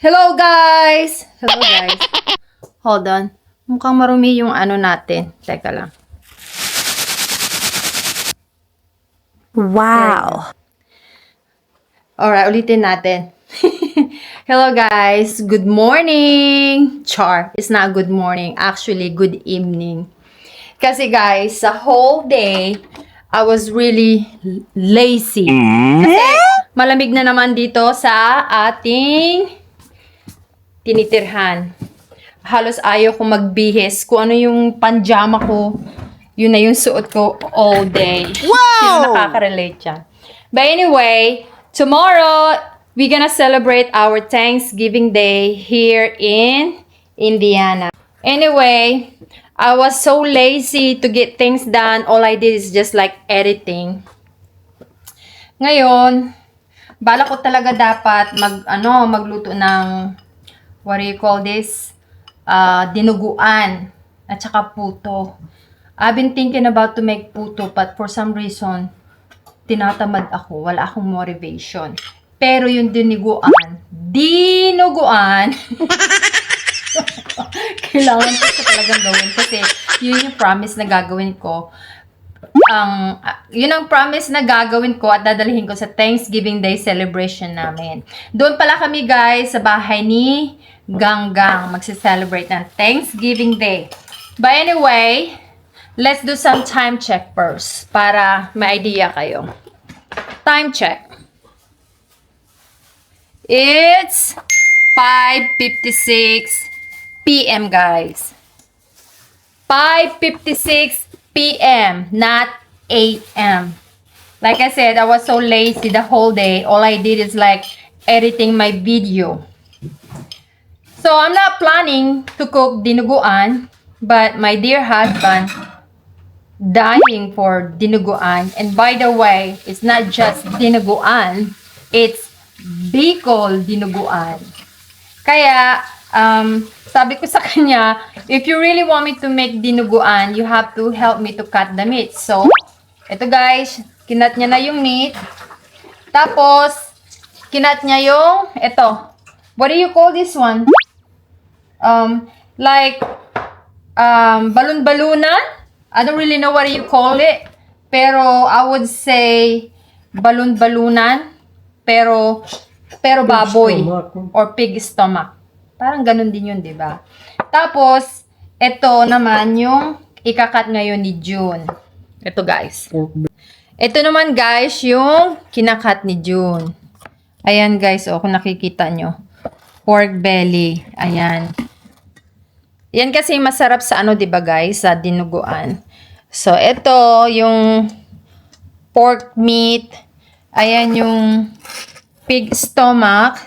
Hello guys! Hello guys. Hold on. Mukhang marumi yung ano natin. Teka lang. Wow. Alright, ulitin natin. Hello guys. Good morning. Char. It's not good morning. Actually, good evening. Kasi guys, sa whole day, I was really lazy. Kasi malamig na naman dito sa ating tinitirhan. Halos ayaw ko magbihis. Kung ano yung panjama ko, yun na yung suot ko all day. Wow! Sino nakaka-relate yan? But anyway, tomorrow, we're gonna celebrate our Thanksgiving Day here in Indiana. Anyway, I was so lazy to get things done. All I did is just like editing. Ngayon, bala ko talaga dapat magluto ng what do you call this? Dinuguan at saka puto. I've been thinking about to make puto but for some reason, tinatamad ako. Wala akong motivation. Pero yung dinuguan, kailangan ko siya talagang gawin kasi yun yung promise na gagawin ko. Yun ang promise na gagawin ko at dadalhin ko sa Thanksgiving Day celebration namin. Doon pala kami guys sa bahay ni Ganggang magse-celebrate ng Thanksgiving Day. But anyway, let's do some time check first para may idea kayo. Time check. It's 5:56 p.m. guys. 5:56 p.m. not 8 a.m. Like I said, I was so lazy the whole day. All I did is like editing my video. So I'm not planning to cook dinuguan, but my dear husband dying for dinuguan. And by the way, it's not just dinuguan, it's Bicol dinuguan. Kaya sabi ko sa kanya, if you really want me to make dinuguan, you have to help me to cut the meat. So, ito guys, kinat niya na yung meat. Tapos, kinat niya yung, ito. What do you call this one? Balon-balunan? I don't really know what you call it. Pero, I would say, balon-balunan. Pero baboy. Or pig stomach. Parang ganun din yun, di ba? Tapos, ito naman yung ikakat ngayon ni June. Ito guys. Ito naman guys, yung kinakat ni June. Ayan guys, kung nakikita nyo. Pork belly. Ayan. Yan kasi masarap sa ano, di ba guys? Sa dinuguan. So, ito yung pork meat. Ayan yung pig stomach.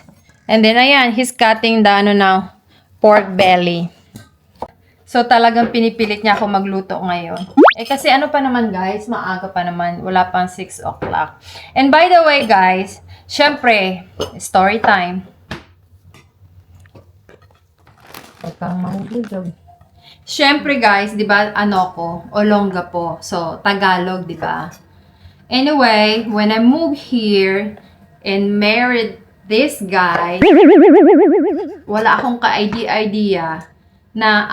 And then, ayan, he's cutting the pork belly. So, talagang pinipilit niya ako magluto ngayon. Kasi ano pa naman guys, maaga pa naman. Wala pang 6 o'clock. And by the way guys, syempre, story time. Syempre guys, di ba, Olonga po. So, Tagalog, di ba? Anyway, when I moved here and married this guy, wala akong ka-idea na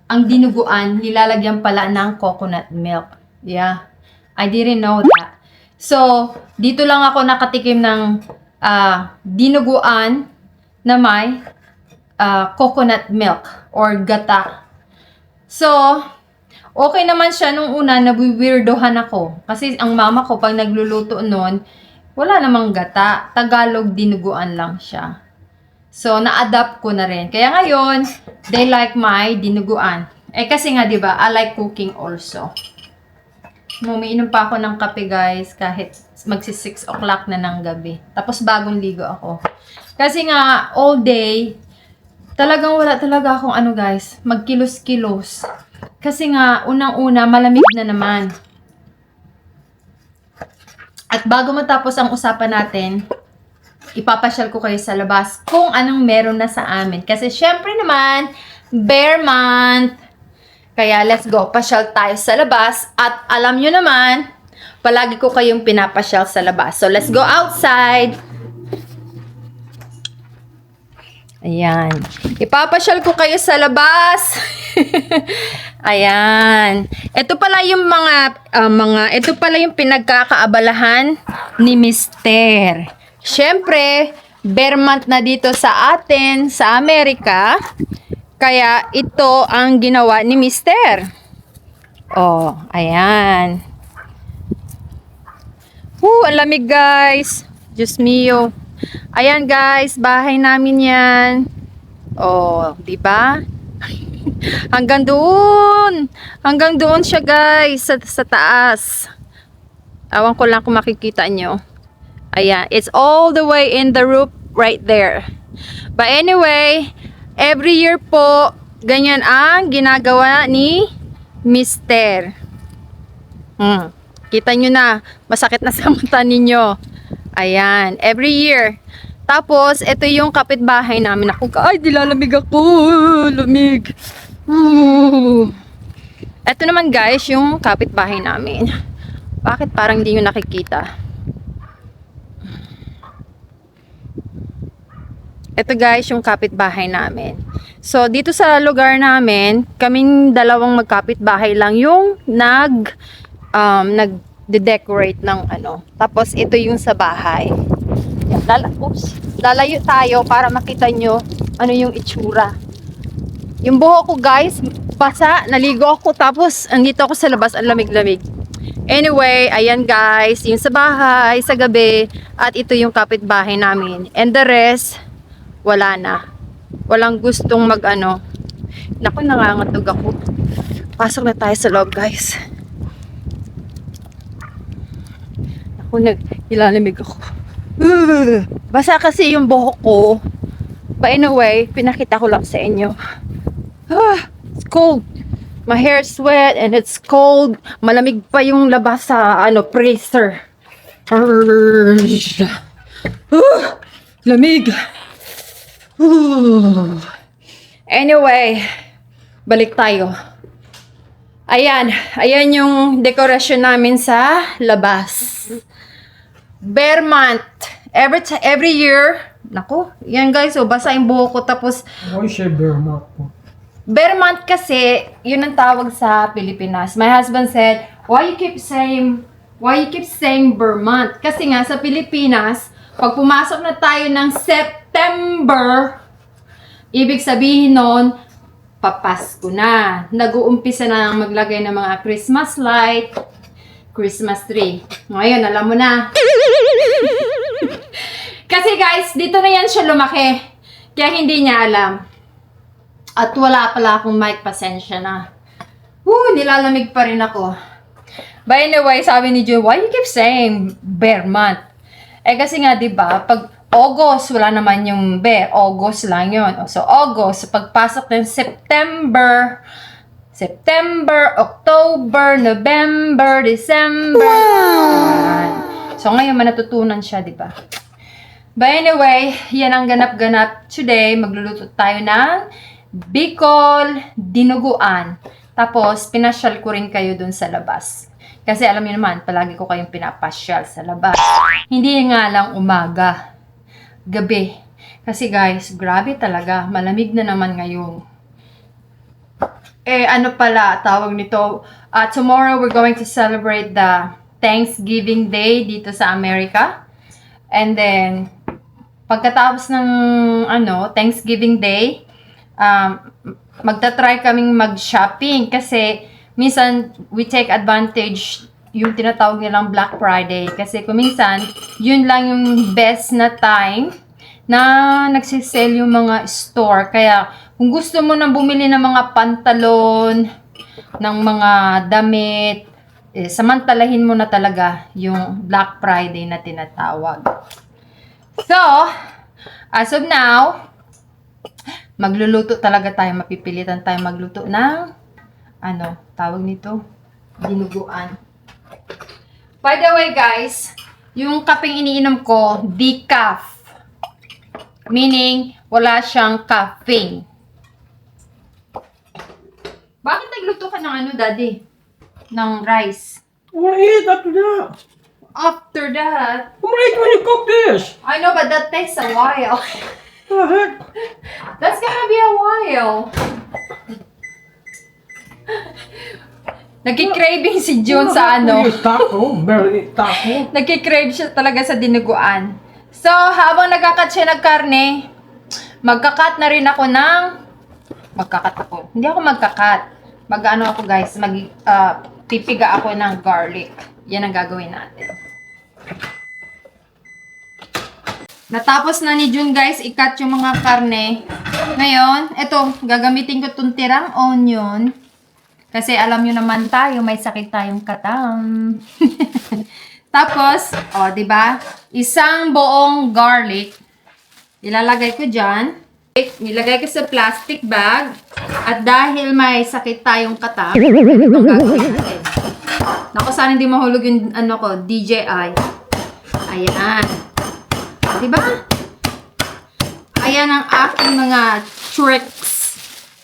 ang dinuguan, nilalagyan pala ng coconut milk. Yeah. I didn't know that. So, dito lang ako nakatikim ng dinuguan na may coconut milk or gata. So, okay naman siya nung una, nabiwirdohan ako. Kasi ang mama ko, pag nagluluto nun, wala namang gata. Tagalog dinuguan lang siya. So, na-adapt ko na rin. Kaya ngayon, they like my dinuguan. Kasi nga, di ba, I like cooking also. Umiinom pa ako ng kape, guys, kahit magsi 6 o'clock na ng gabi. Tapos, bagong ligo ako. Kasi nga, all day, talagang wala talaga akong guys, magkilos-kilos. Kasi nga, unang-una, malamig na naman. At bago matapos ang usapan natin, ipapasyal ko kayo sa labas kung anong meron na sa amin. Kasi syempre naman, bear month. Kaya let's go, pasyal tayo sa labas. At alam nyo naman, palagi ko kayong pinapasyal sa labas. So let's go outside. Ayan. Ipapasyal ko kayo sa labas. Ayan. Ito pala yung ito pala yung pinagkakaabalahan ni Mister. Siyempre, bear month na dito sa atin, sa Amerika. Kaya ito ang ginawa ni Mister. Oh, ayan. Ang lamig guys. Diyos mio. Ayan guys, bahay namin yan. Oh, di ba? Hanggang doon. Hanggang doon siya guys, sa taas. Awan ko lang kung makikita nyo. Ayan, it's all the way in the roof right there. But anyway, every year po, ganyan ang ginagawa ni Mister. Kita nyo na, masakit na sa mata ninyo. Ayan, every year. Tapos, ito yung kapitbahay namin. Ako, ay, dilalamig ako. Lamig. Ito naman guys, yung kapitbahay namin. Bakit parang hindi nyo nakikita? Ito guys, yung kapitbahay namin. So, dito sa lugar namin, kaming dalawang magkapitbahay lang yung nag-decorate ng ano. Tapos, ito yung sa bahay. Lalayo tayo para makita nyo ano yung itsura. Yung buhok ko guys, basa, naligo ako, tapos andito ako sa labas, ang lamig-lamig. Anyway, ayan guys, yung sa bahay, sa gabi, at ito yung kapitbahay namin. And the rest, wala na. Walang gustong mag-ano. Naku, nangangatog ako. Pasok na tayo sa loob guys. Naku, ilalamig ako. Basa kasi yung buhok ko. But anyway, pinakita ko lang sa inyo. It's cold. My hair is wet and it's cold. Malamig pa yung labas sa freezer. Lamig. Anyway, balik tayo. Ayan yung dekorasyon namin sa labas. Bear month. Every year. Nako, yan guys, basa yung buhok ko tapos. Why siya bear month po? Bear month kasi, yun ang tawag sa Pilipinas. My husband said, why you keep saying bear month? Kasi nga sa Pilipinas, pag pumasok na tayo ng September, ibig sabihin nun, papasko na. Nag-uumpisa na maglagay ng mga Christmas light, Christmas tree. Ngayon, alam mo na. Kasi guys, dito na yan siya lumaki. Kaya hindi niya alam. At wala pala akong mic, pasensya na. Nilalamig pa rin ako. But anyway, sabi ni Joy, why you keep saying bear month? Kasi nga, di ba, pag August, wala naman yung bear. August lang yun. So, August, pagpasok ng September, October, November, December. Wow! So, ngayon, manatutunan siya, di ba? But anyway, yan ang ganap-ganap today. Magluluto tayo ng Bicol dinuguan. Tapos, pinasyal ko rin kayo dun sa labas. Kasi alam niyo naman, palagi ko kayong pinapasyal sa labas. Hindi nga lang umaga, gabi. Kasi guys, grabe talaga. Malamig na naman ngayon. Ano pala, tawag nito. Tomorrow, we're going to celebrate the Thanksgiving Day dito sa Amerika. And then, pagkatapos ng Thanksgiving Day, magta-try kaming mag-shopping kasi minsan we take advantage yung tinatawag nilang Black Friday kasi kung minsan yun lang yung best na time na nagsisale yung mga store. Kaya kung gusto mo nang bumili ng mga pantalon, ng mga damit, samantalahin mo na talaga yung Black Friday na tinatawag. So, as of now, magluluto talaga tayo, mapipilitan tayo magluto ng tawag nito, dinuguan. By the way guys, yung kapeng iniinom ko, decaf. Meaning, wala siyang caffeine. Bakit nagluto ka ng daddy? Ng rice? I want to eat after that. After that? I'm going to eat when you cook this. I know, but that takes a while. What the heck? That's gonna be a while. Nagki-craving si June sa ano. Taco. Barely taco. Nagki-crave siya talaga sa dinuguan. So, habang nagkakat siya ng karne, magkakat na rin ako ng... Magkakat ako. Hindi ako magkakat. Mag-ano ako guys, pipiga ako ng garlic. Yan ang gagawin natin. Natapos na ni June guys, ikat yung mga karne. Ngayon, eto, gagamitin ko itong tirang onion. Kasi alam nyo naman tayo, may sakit tayong katam. Tapos, di ba? Isang buong garlic. Ilalagay ko dyan. Nilagay ko sa plastic bag. At dahil may sakit tayong katam, itong gagawin natin. Naku, sana hindi mahulog yung DJI. Ayan. Diba? Ayan ang aking mga tricks.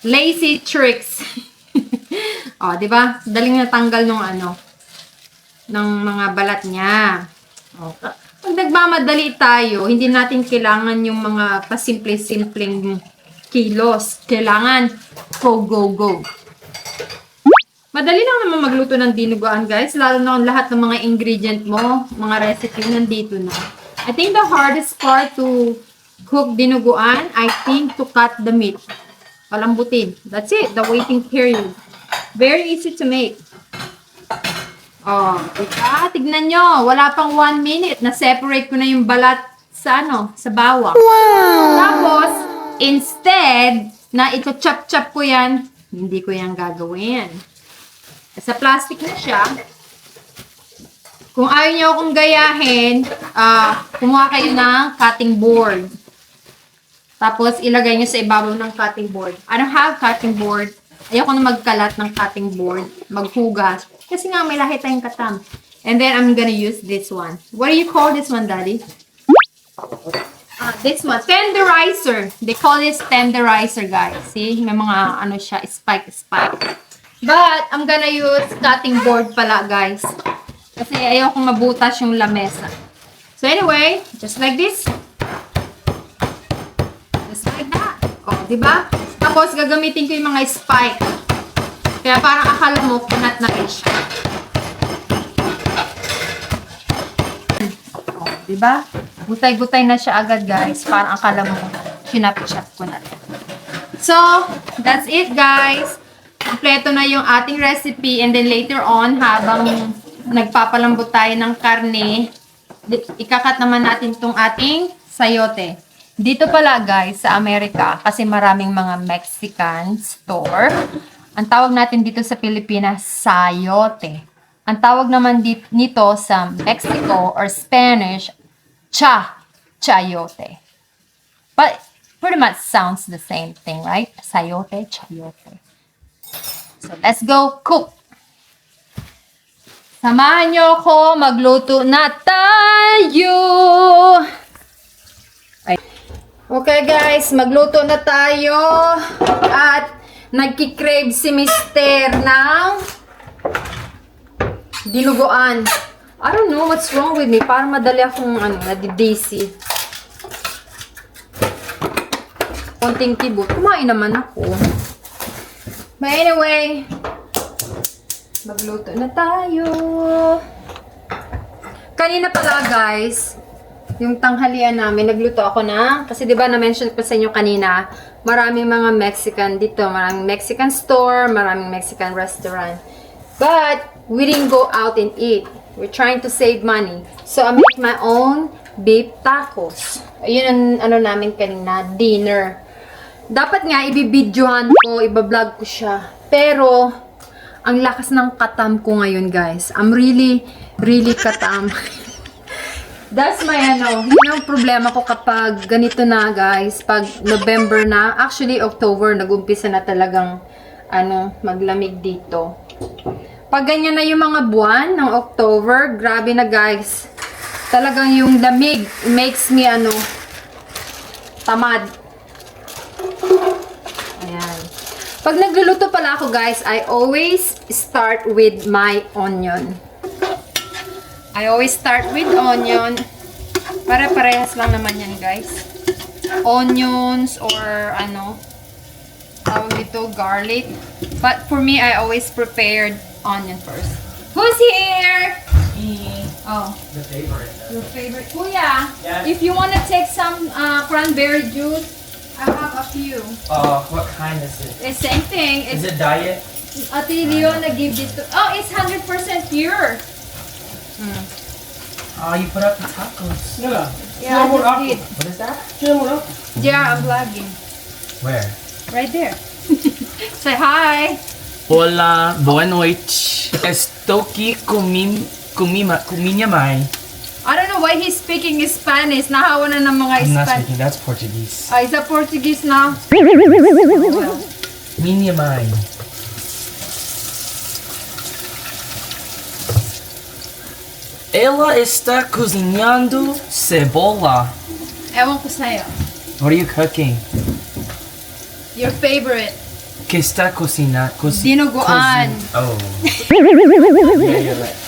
Lazy tricks. Diba? Daling natanggal nung ng mga balat niya. Pag nagmamadali tayo, hindi natin kailangan yung mga pasimple-simpleng kilos. Kailangan go. Madali lang naman magluto ng dinuguan, guys. Lalo na kung lahat ng mga ingredient mo, mga recipe nandito na. I think the hardest part to cook dinuguan, I think to cut the meat. Palambutin. That's it. The waiting period. Very easy to make. Diba? Tignan nyo. Wala pang 1 minute. Na-separate ko na yung balat sa sa bawang. Wow! Tapos, instead na ito chop-chop ko yan, hindi ko yan gagawin. Sa plastic na siya. Kung ayaw nyo akong gayahin, kumuha kayo ng cutting board. Tapos, ilagay nyo sa ibabaw ng cutting board. I don't have cutting board. Ayoko na magkalat ng cutting board. Maghugas. Kasi nga, may lahi tayong katam. And then, I'm gonna use this one. What do you call this one, Daddy? This one. Tenderizer. They call this tenderizer, guys. See? May mga, siya, spike. But, I'm gonna use cutting board pala, guys. Kasi ayoko mabutas yung lamesa. So anyway, just like this. Just like that. Diba? Tapos gagamitin ko yung mga spike. Kaya parang akala mo, kunat na rin siya. Diba? Gutay-gutay na siya agad, guys. Parang akala mo, sinap-chap ko na rin. So, that's it, guys. Kompleto na yung ating recipe. And then later on, habang nagpapalambot tayo ng karne, ikakat naman natin itong ating sayote. Dito pala guys, sa Amerika, kasi maraming mga Mexican store, ang tawag natin dito sa Pilipinas, sayote. Ang tawag naman nito sa Mexico or Spanish, chayote. But pretty much sounds the same thing, right? Sayote, chayote. So let's go cook! Samahan nyo ako, magluto na tayo! Okay guys, magluto na tayo. At nagkikrave si Mister ng dinuguan. I don't know what's wrong with me. Parang madali akong nadidisi. Konting kibot. Kumain naman ako. But anyway, magluto na tayo. Kanina pala guys, yung tanghalian namin, nagluto ako kasi diba na-mention ko sa inyo kanina, maraming mga Mexican dito, maraming Mexican store, maraming Mexican restaurant. But, we didn't go out and eat. We're trying to save money. So, I make my own beef tacos. Ayun ang namin kanina, dinner. Dapat nga, ibibidyohan ko, ibablog ko siya. Pero, ang lakas ng katam ko ngayon, guys. I'm really katam. That's my yun ang problema ko kapag ganito na, guys. Pag November na, actually October, nag-umpisa na talagang, maglamig dito. Pag ganyan na yung mga buwan ng October, grabe na, guys. Talagang yung lamig makes me, tamad. Ayan. Pag nagluluto pala ako, guys, I always start with my onion. I always start with onion. Pare-parehas lang naman yan, guys. onions or ano, tawag dito, garlic. But for me, I always prepared onion first. Who's here? Oh, The favorite. your favorite. Kuya, Yes. if you wanna take some cranberry juice, I have a few. What kind is it? It's same thing. Is It's it diet? Ate Leona give this to. Oh, it's 100% pure. Oh, you put up the tacos. Yeah. Yeah, I more just apple. did. What is that? Sino mo na? Yeah, I'm vlogging. Where? Right there. Say hi. Hola, boa noite. Estou aqui kuminyamay. I don't know why he's speaking Spanish. Nahawa na ng mga I'm not Spanish. speaking, that's Portuguese. Is that Portuguese now? Minyamay. Ela está cozinhando cebola. Ewan ko sa'yo. What are you cooking? Your favorite. Que está cocina? Dinuguan. Oh. Yeah, you're right.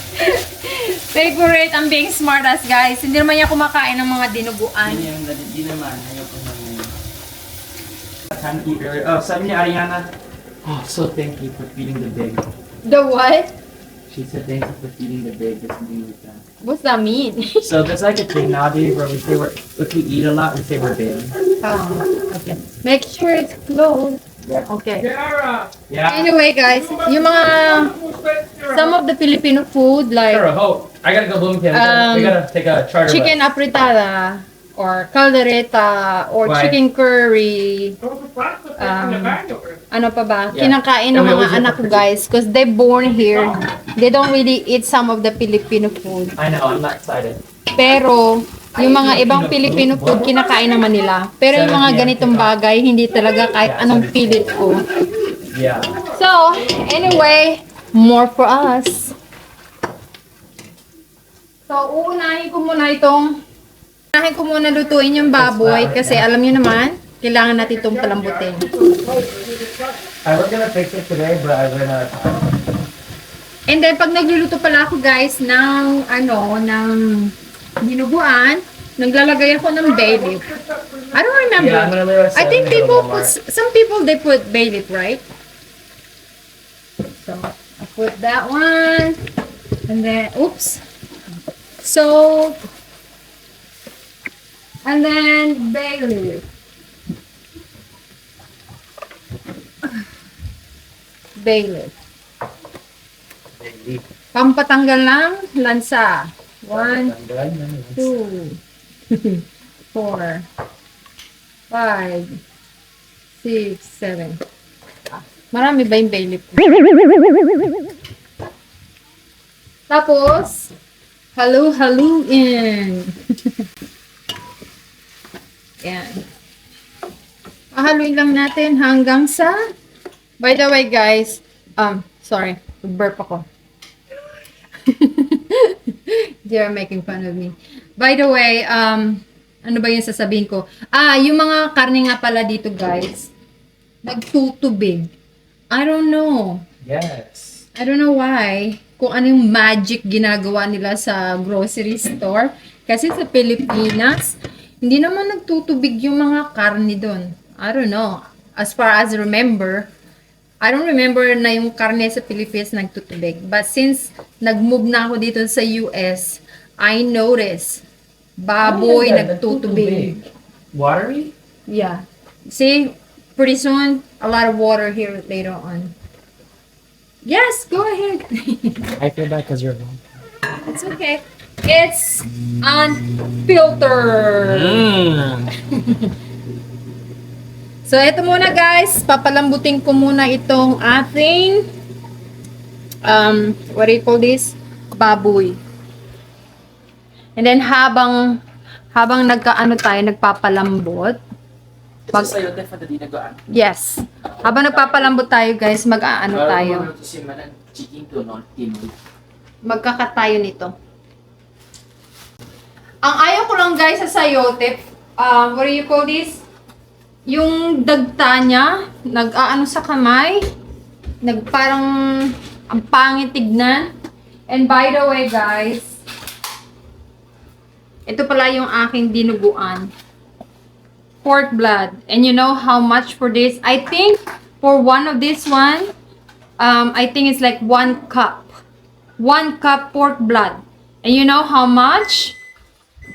Favorite ang being smart as guys. Hindi naman niya kumakain ng mga dinuguan. Di naman. Ayoko naman. Time to eat earlier. Oh, sabi ni Ariana. Oh, so thank you for feeding the big. The what? She said thank you for feeding the big or something like that. What's that mean? So there's like a thing nowadays where we say if we eat a lot, we say we're big. Okay. Make sure it's closed. Okay. Kara! Yeah. Anyway guys, yung mga some of the Filipino food like Sarah, ho, I gotta go Bloomington. We gotta take a charter. chicken apritada or caldereta or Why? chicken curry. Ano pa ba? Yeah. Kinakain ng And we mga always anak get ko guys because they born here. They don't really eat some of the Filipino food. I know, I'm not excited. Pero yung mga ibang Filipino food kinakain naman nila. Pero yung mga ganitong bagay hindi talaga kahit anong pilit ko. Yeah. So, anyway, more for us. So, uunahin ko muna lutuin yung baboy kasi alam niyo naman, kailangan natin itong palambutin. I was gonna fix it today, but I'm gonna. And then, pag nagluluto pala ako guys ng dinuguan, naglalagay ako ng bay leaf. I don't remember. Yeah, I'm gonna leave I think people put, some people they put bay leaf, right? So, I put that one. And then, oops. So, and then bay leaf. Bay leaf. Pampatanggal ng lansa. 1, 2, 4, 5, 6, 7. Marami ba yung bay leaf? Tapos, halu-haluin. Yan. Haluin lang natin hanggang sa, by the way guys, sorry, burp ako. They are making fun of me. By the way, ano ba yung sasabihin ko? Yung mga karne nga pala dito guys, nagtutubig. I don't know. Yes. I don't know why. Kung ano yung magic ginagawa nila sa grocery store. Kasi sa Pilipinas, hindi naman nagtutubig yung mga karne doon. I don't know. As far as I remember, I don't remember na yung karne sa Pilipinas nagtutubig. But since nag-move na ako dito sa US, I noticed baboy nagtutubig. Watery? Yeah. See, pretty soon, a lot of water here later on. Yes, go ahead. I feel bad because you're wrong. It's okay. It's unfiltered. So, ito muna guys. Papalambutin ko muna itong ating what do you call this? Baboy. And then habang nagpapalambot, Pag sa'yo, definitely nagaan. yes. Habang nagpapalambot tayo guys, mag-aano tayo. Magkakat tayo nito. Ang ayaw ko lang guys sa sayote, what do you call this? Yung dagta niya, nag-aano sa kamay, parang ang pangit tignan. And by the way guys, ito pala yung aking dinuguan. pork blood. And you know how much for this? I think for one of this one, I think it's like 1 cup. 1 cup pork blood. And you know how much?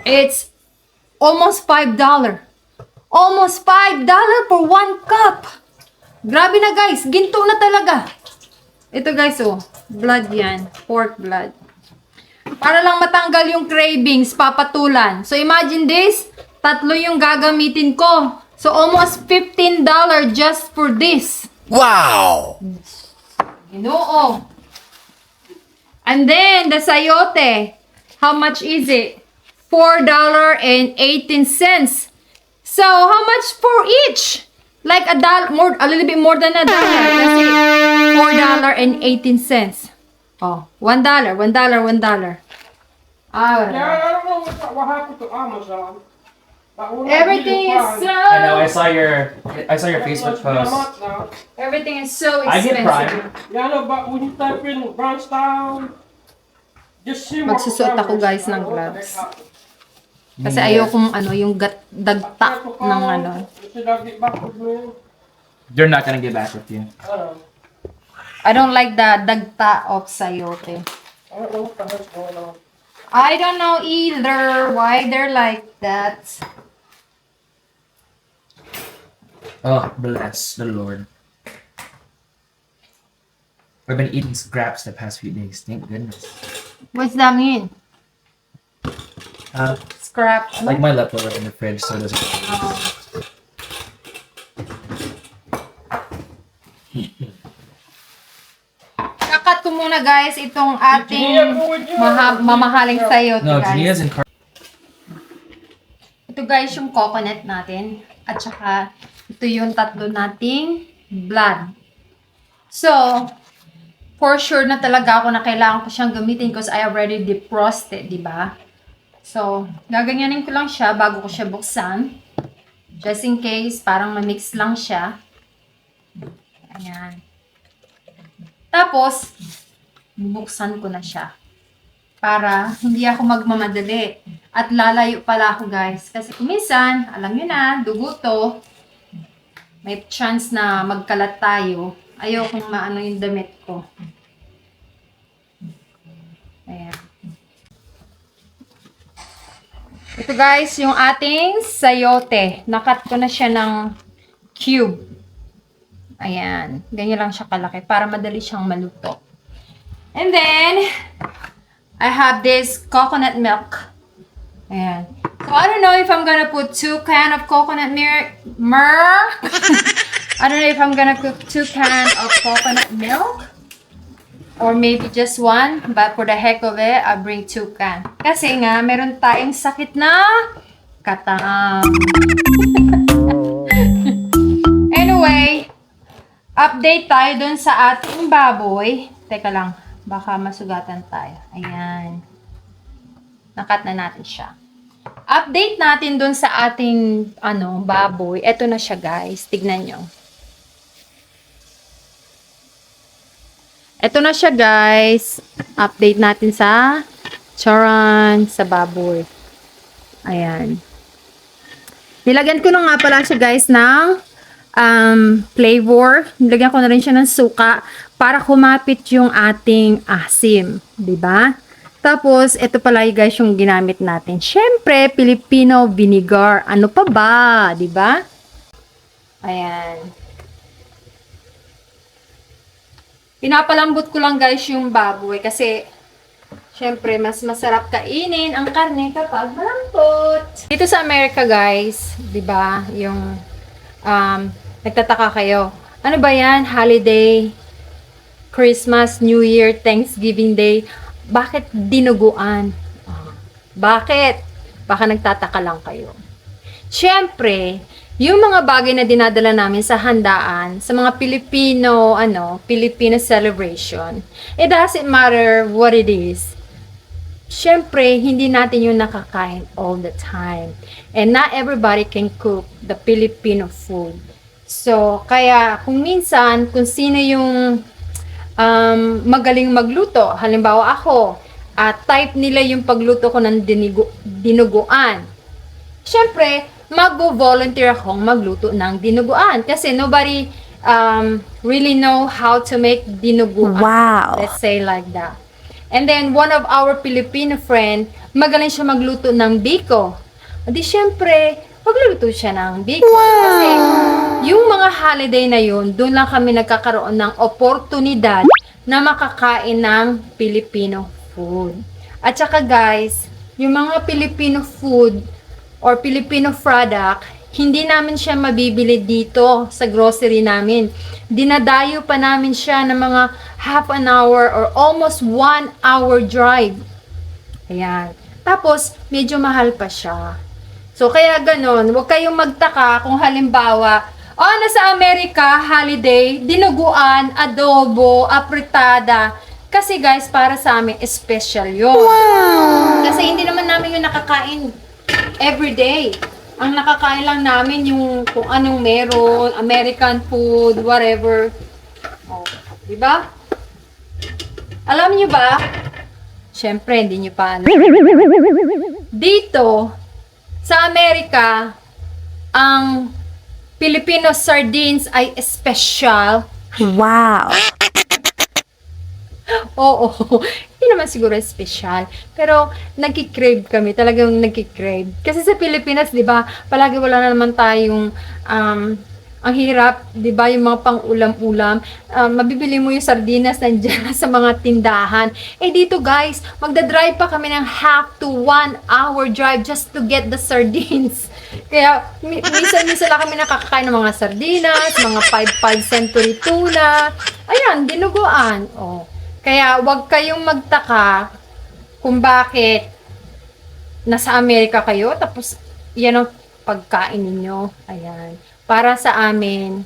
It's almost $5. Almost $5 for 1 cup. Grabe na guys, ginto na talaga. Ito guys, oh, blood yan, pork blood. Para lang matanggal yung cravings, papatulan. So imagine this, 3 yung gagamitin ko. So almost $15 just for this. Wow! Ginoo. And then, the sayote. How much is it? $4.18. So, how much for each? Like a little bit more than $1. Kasi $4.18. Oh, $1. Ah, whatever. Yeah, I don't know what happened to Amazon. Everything is so... I know, I saw your Facebook post. Everything is so I get expensive. Prime. Yeah, I know, but when you type in Brownstown, just see what Magsusuot ako, guys, ng gloves. Kasi ayokong yung dagta ng ano. Should I get back with me? They're not gonna get back with you. I don't like the dagta of sayote. I don't know what the hell's going on. I don't know either why they're like that. Oh, bless the Lord. I've been eating scraps the past few days. Thank goodness. What's that mean? Scrap. Like my leftover in the fridge, so it doesn't. Kakat ko muna guys itong ating mamahaling sayote No, guys. Jania's in car. Ito guys yung coconut natin. At saka ito yung 3 nating blood. So, for sure na talaga ako na kailangan ko siyang gamitin because I already defrosted, di ba? So, gaganyanin ko lang siya bago ko siya buksan. Just in case, parang ma-mix lang siya. Ayan. Tapos, bubuksan ko na siya. Para hindi ako magmamadali. At lalayo pala ako guys. Kasi kuminsan, alam nyo na, dugo to. May chance na magkalat tayo. Ayokong maano yung damit ko. Ayan. Ito guys, yung ating sayote. Nakat ko na siya ng cube. Ayan. Ganyan lang siya kalaki para madali siyang maluto. And then, I have this coconut milk. Ayan. So, I don't know if I'm gonna put 2 cans of coconut milk. I don't know if I'm gonna cook 2 cans of coconut milk. Or maybe just 1. But for the heck of it, I'll bring 2 cans. Kasi nga, meron tayong sakit na katam. Anyway, update tayo dun sa ating baboy. Teka lang, baka masugatan tayo. Ayan. Nakat na natin siya. Update natin dun sa ating baboy. Eto na siya guys. Tignan nyo. Eto na siya guys. Update natin sa charan, sa baboy. Ayan. Nilagyan ko na nga pala siya guys ng flavor. Nilagyan ko na rin siya ng suka para kumapit yung ating asim. Diba? Tapos, ito pala guys yung ginamit natin. Siyempre, Filipino vinegar. Ano pa ba? Diba? Ayan. Pinapalambot ko lang guys yung baboy kasi siyempre, mas masarap kainin ang karne kapag malambot. Dito sa Amerika guys, diba? Yung nagtataka kayo. Ano ba yan? Holiday, Christmas, New Year, Thanksgiving Day. Bakit dinuguan? Bakit? Baka nagtataka lang kayo. Siyempre, yung mga bagay na dinadala namin sa handaan, sa mga Filipino, Filipino celebration, it doesn't matter what it is. Siyempre, hindi natin yung nakakain all the time. And not everybody can cook the Filipino food. So, kaya kung minsan, kung sino yung magaling magluto. Halimbawa ako, type nila yung pagluto ko ng dinuguan. Siyempre, mag-volunteer akong magluto ng dinuguan. Kasi nobody really know how to make dinuguan. Wow. Let's say like that. And then, one of our Filipino friend, magaling siya magluto ng biko. Di syempre, magluluto siya ng biko. Kasi, yung mga holiday na yun, doon lang kami nagkakaroon ng oportunidad na makakain ng Filipino food. At saka guys, yung mga Filipino food or Filipino product, hindi namin siya mabibili dito sa grocery namin. Dinadayo pa namin siya ng mga half an hour or almost 1 hour drive. Ayan. Tapos, medyo mahal pa siya. So, kaya ganon, huwag kayong magtaka kung halimbawa, nasa Amerika, holiday, dinuguan, adobo, apritada. Kasi guys, para sa amin, special yun. Wow! Kasi hindi naman namin yung nakakain everyday. Ang nakakain lang namin yung kung anong meron, American food, whatever. Oh, di ba? Alam niyo ba? Siyempre, hindi niyo pa alam. Dito, sa Amerika, ang Filipino sardines ay special. Wow. Oo, hindi naman siguro special. Pero, nagki-crave kami. Talagang nagki-crave. Kasi sa Pilipinas, di ba, palagi wala na naman tayong, ang hirap, di ba, yung mga pang-ulam-ulam. Mabibili mo yung sardinas nandiyan sa mga tindahan. Dito guys, magdadrive pa kami ng half to 1 hour drive just to get the sardines. Kaya, minsan-minsan lang kami nakakakain ng mga sardinas, mga 5 century tuna. Ayan, dinuguan. Oh. Kaya, wag kayong magtaka kung bakit nasa Amerika kayo, tapos yan ang pagkain ninyo. Ayan. Para sa amin,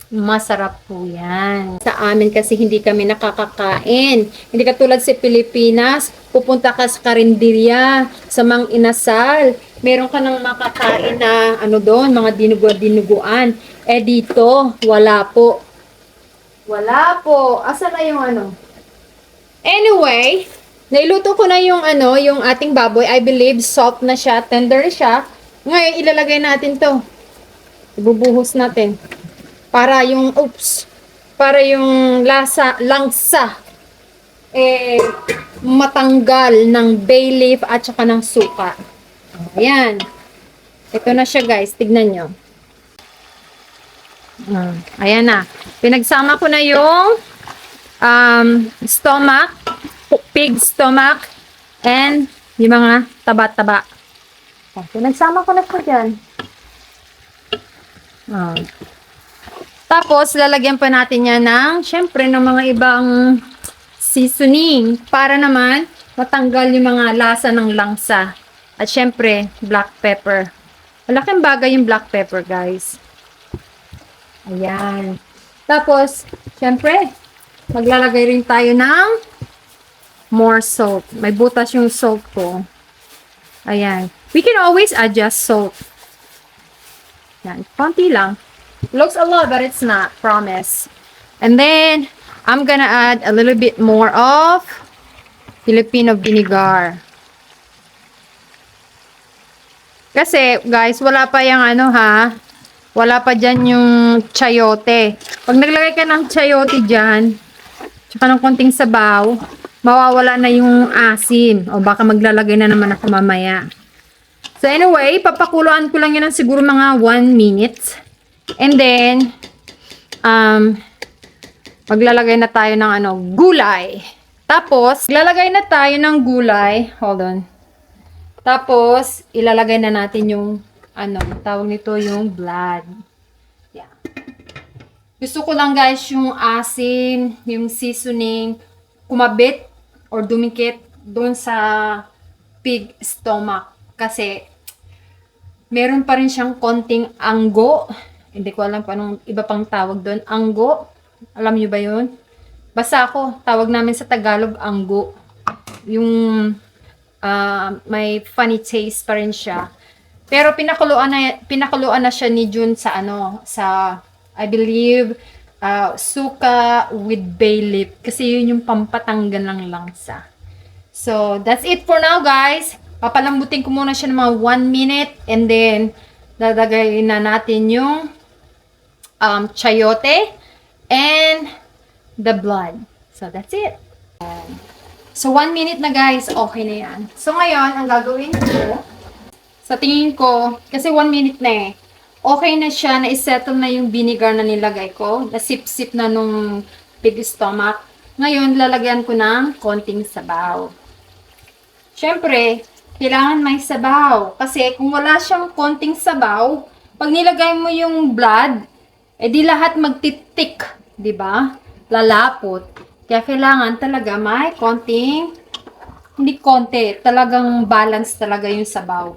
masarap po yan. Sa amin kasi hindi kami nakakakain. Hindi katulad sa Pilipinas, pupunta ka sa karinderya, sa Mang Inasal, meron ka nang makakain na doon, mga dinuguan. Dito, wala po. Wala po. Asa na yung Anyway, nailuto ko na yung yung ating baboy. I believe salt na siya, tender siya. Ngayon, ilalagay natin to. Ibubuhos natin. Para yung langsa matanggal ng bay leaf at saka ng suka. Ayan. Ito na siya guys. Tignan nyo. Ayan na. Pinagsama ko na yung stomach, pig stomach, and yung mga taba-taba. Pinagsama ko na po dyan. Tapos, lalagyan pa natin yan ng, syempre, ng mga ibang seasoning para naman matanggal yung mga lasa ng langsa. At syempre, black pepper. Malaking bagay yung black pepper, guys. Ayan. Tapos, syempre, maglalagay rin tayo ng more salt. May butas yung salt ko. Ayan. We can always adjust salt. Ayan. Konti lang. Looks a lot, but it's not. Promise. And then, I'm gonna add a little bit more of Filipino vinegar. Kasi, guys, wala pa yung wala pa dyan yung chayote. Pag naglagay ka ng chayote dyan, tsaka ng konting sabaw, mawawala na yung asim. O baka maglalagay na naman ako mamaya. So anyway, papakuluan ko lang yun ng siguro mga 1 minute. And then, maglalagay na tayo ng gulay. Tapos, lalagay na tayo ng gulay. Hold on. Tapos, ilalagay na natin yung tawag nito yung blood. Yeah. Gusto ko lang guys yung asin, yung seasoning, kumabit or dumikit doon sa pig stomach. Kasi, meron pa rin siyang konting anggo. Hindi ko alam pa anong iba pang tawag doon. Anggo. Alam niyo ba yun? Basta ako, tawag namin sa Tagalog, anggo. Yung may funny taste pa rin siya. Pero pinakuluan na siya ni Jun sa I believe suka with bay leaf kasi yun yung pampatanggal ng langsa. So that's it for now guys. Papalambutin ko muna siya ng mga 1 minute and then dadagay na natin yung chayote and the blood. So, that's it. So, 1 minute na guys. Okay na yan. So, ngayon, ang gagawin ko, sa tingin ko, kasi 1 minute na eh. Okay na siya, na-settle na yung vinegar na nilagay ko. Nasip-sip na nung pig stomach. Ngayon, lalagyan ko ng konting sabaw. Siyempre, kailangan may sabaw. Kasi kung wala siyang konting sabaw, pag nilagay mo yung blood, di lahat magtitik, di ba? Lalapot. Kaya kailangan talaga may konting, hindi konti, talagang balance talaga yung sabaw.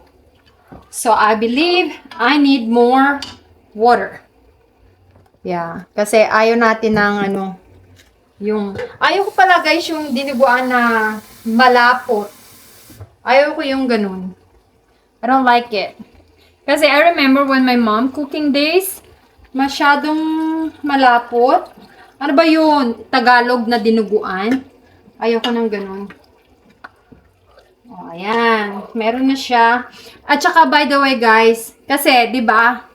So, I believe I need more water. Yeah. Kasi ayaw natin ng ayaw ko pala guys yung dinuguan na malapot. Ayaw ko yung ganun. I don't like it. Kasi I remember when my mom cooking days, masyadong malapot. Ano ba yun? Tagalog na dinuguan. Ayaw ko ng ganun. O, ayan. Meron na siya. At saka, by the way, guys, kasi, di ba,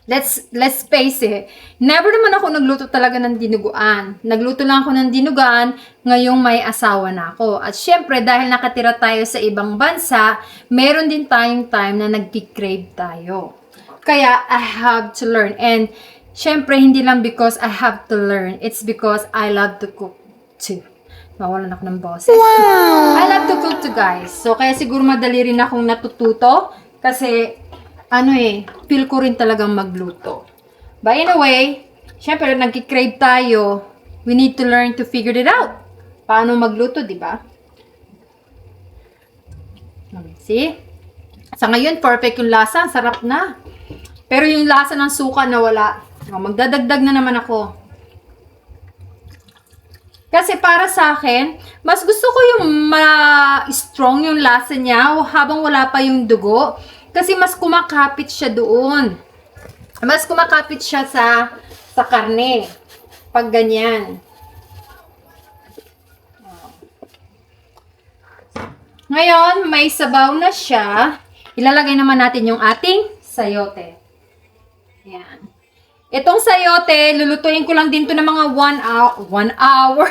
let's face it, never naman ako nagluto talaga ng dinuguan. Nagluto lang ako ng dinuguan ngayong may asawa na ako. At syempre, dahil nakatira tayo sa ibang bansa, meron din tayong time na nagki-crave tayo. Kaya, I have to learn. And, syempre, hindi lang because I have to learn. It's because I love to cook too. Mawalan ako ng boses. Wow! I love to cook too, guys. So, kaya siguro madali rin akong natututo. Kasi, feel ko rin talagang magluto. But anyway, syempre, nagki-crave tayo. We need to learn to figure it out. Paano magluto, di ba? See? Sa ngayon, perfect yung lasa. Sarap na. Pero yung lasa ng suka na wala. Magdadagdag na naman ako. Kasi para sa akin, mas gusto ko yung strong yung lasa niya habang wala pa yung dugo. Kasi mas kumakapit siya doon. Mas kumakapit siya sa karne. Pag ganyan. Ngayon, may sabaw na siya. Ilalagay naman natin yung ating sayote. Yan. Itong sayote, lulutuin ko lang din to ng mga 1 hour.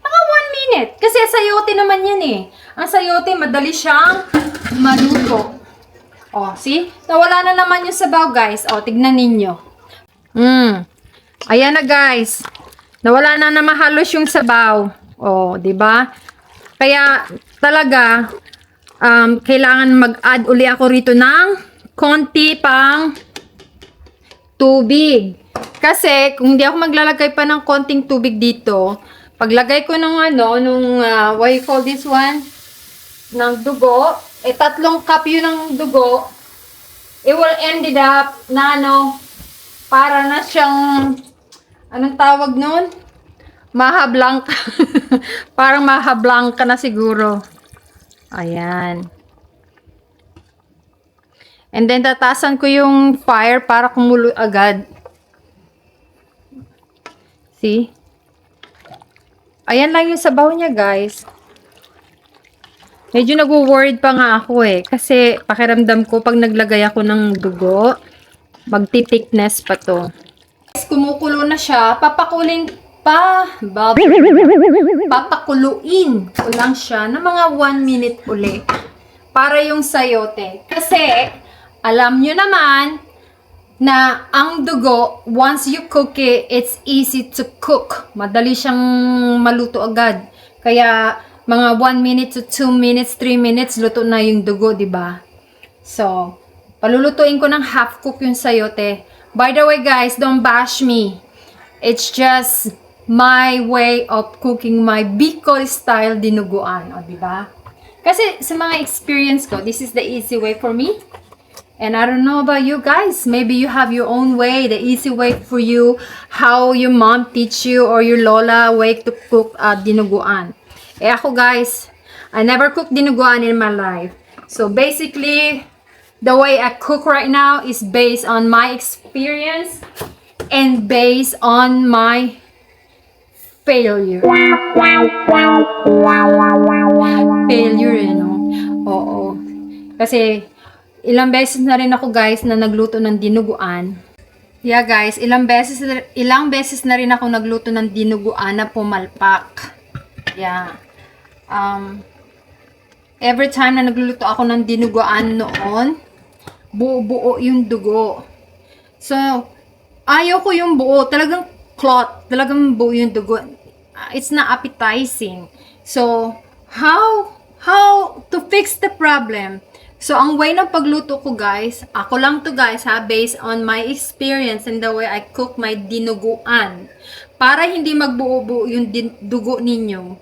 Mga 1 minute. Kasi sayote naman yan eh. Ang sayote, madali siyang maluto. Oh, see? Nawala na naman yung sabaw, guys. Oh, tignan ninyo. Ayan na, guys. Nawala na naman halos yung sabaw. Oh, 'di ba? Kaya talaga kailangan mag-add uli ako rito ng konti pang tubig. Kasi kung hindi ako maglalagay pa ng konting tubig dito, paglagay ko ng what you call this one? Ng dugo, 3 cup yun ng dugo, it will ended up na para na siyang, anong tawag nun? Maha Blanca. Parang Maha Blanca na siguro. Ayan. And then, tatasan ko yung fire para kumulo agad. See? Ayan lang yung sabaw niya, guys. Medyo nag-worried pa nga ako eh. Kasi pakiramdam ko, pag naglagay ako ng dugo, magti-thickness pa to. Guys, kumukulo na siya. Papakuluin ko lang siya ng mga 1 minute uli. Para yung sayote. Kasi, alam nyo naman, na ang dugo, once you cook it, it's easy to cook. Madali siyang maluto agad. Kaya, mga 1 minute to 2 minutes, 3 minutes, luto na yung dugo, di ba? So, palulutuin ko ng half cook yung sayote. By the way, guys, don't bash me. It's just my way of cooking my Bicol style dinuguan, o, di ba? Kasi sa mga experience ko, this is the easy way for me. And I don't know about you guys. Maybe you have your own way, the easy way for you, how your mom teach you or your lola way to cook dinuguan. Eh ako guys, I never cooked dinuguan in my life. So basically, the way I cook right now is based on my experience and based on my failure. Failure, you know. Oo. Kasi, ilang beses na rin ako guys na nagluto ng dinuguan. Yeah guys, ilang beses na rin ako nagluto ng dinuguan na pumalpak. Yeah. Every time na nagluto ako ng dinuguan noon, buo-buo yung dugo. So, ayaw ko yung buo. Talagang clot. Talagang buo yung dugo. It's not appetizing. So, how to fix the problem? So, ang way ng pagluto ko guys, ako lang to guys ha, based on my experience and the way I cook my dinuguan. Para hindi magbuo-buo yung dugo ninyo.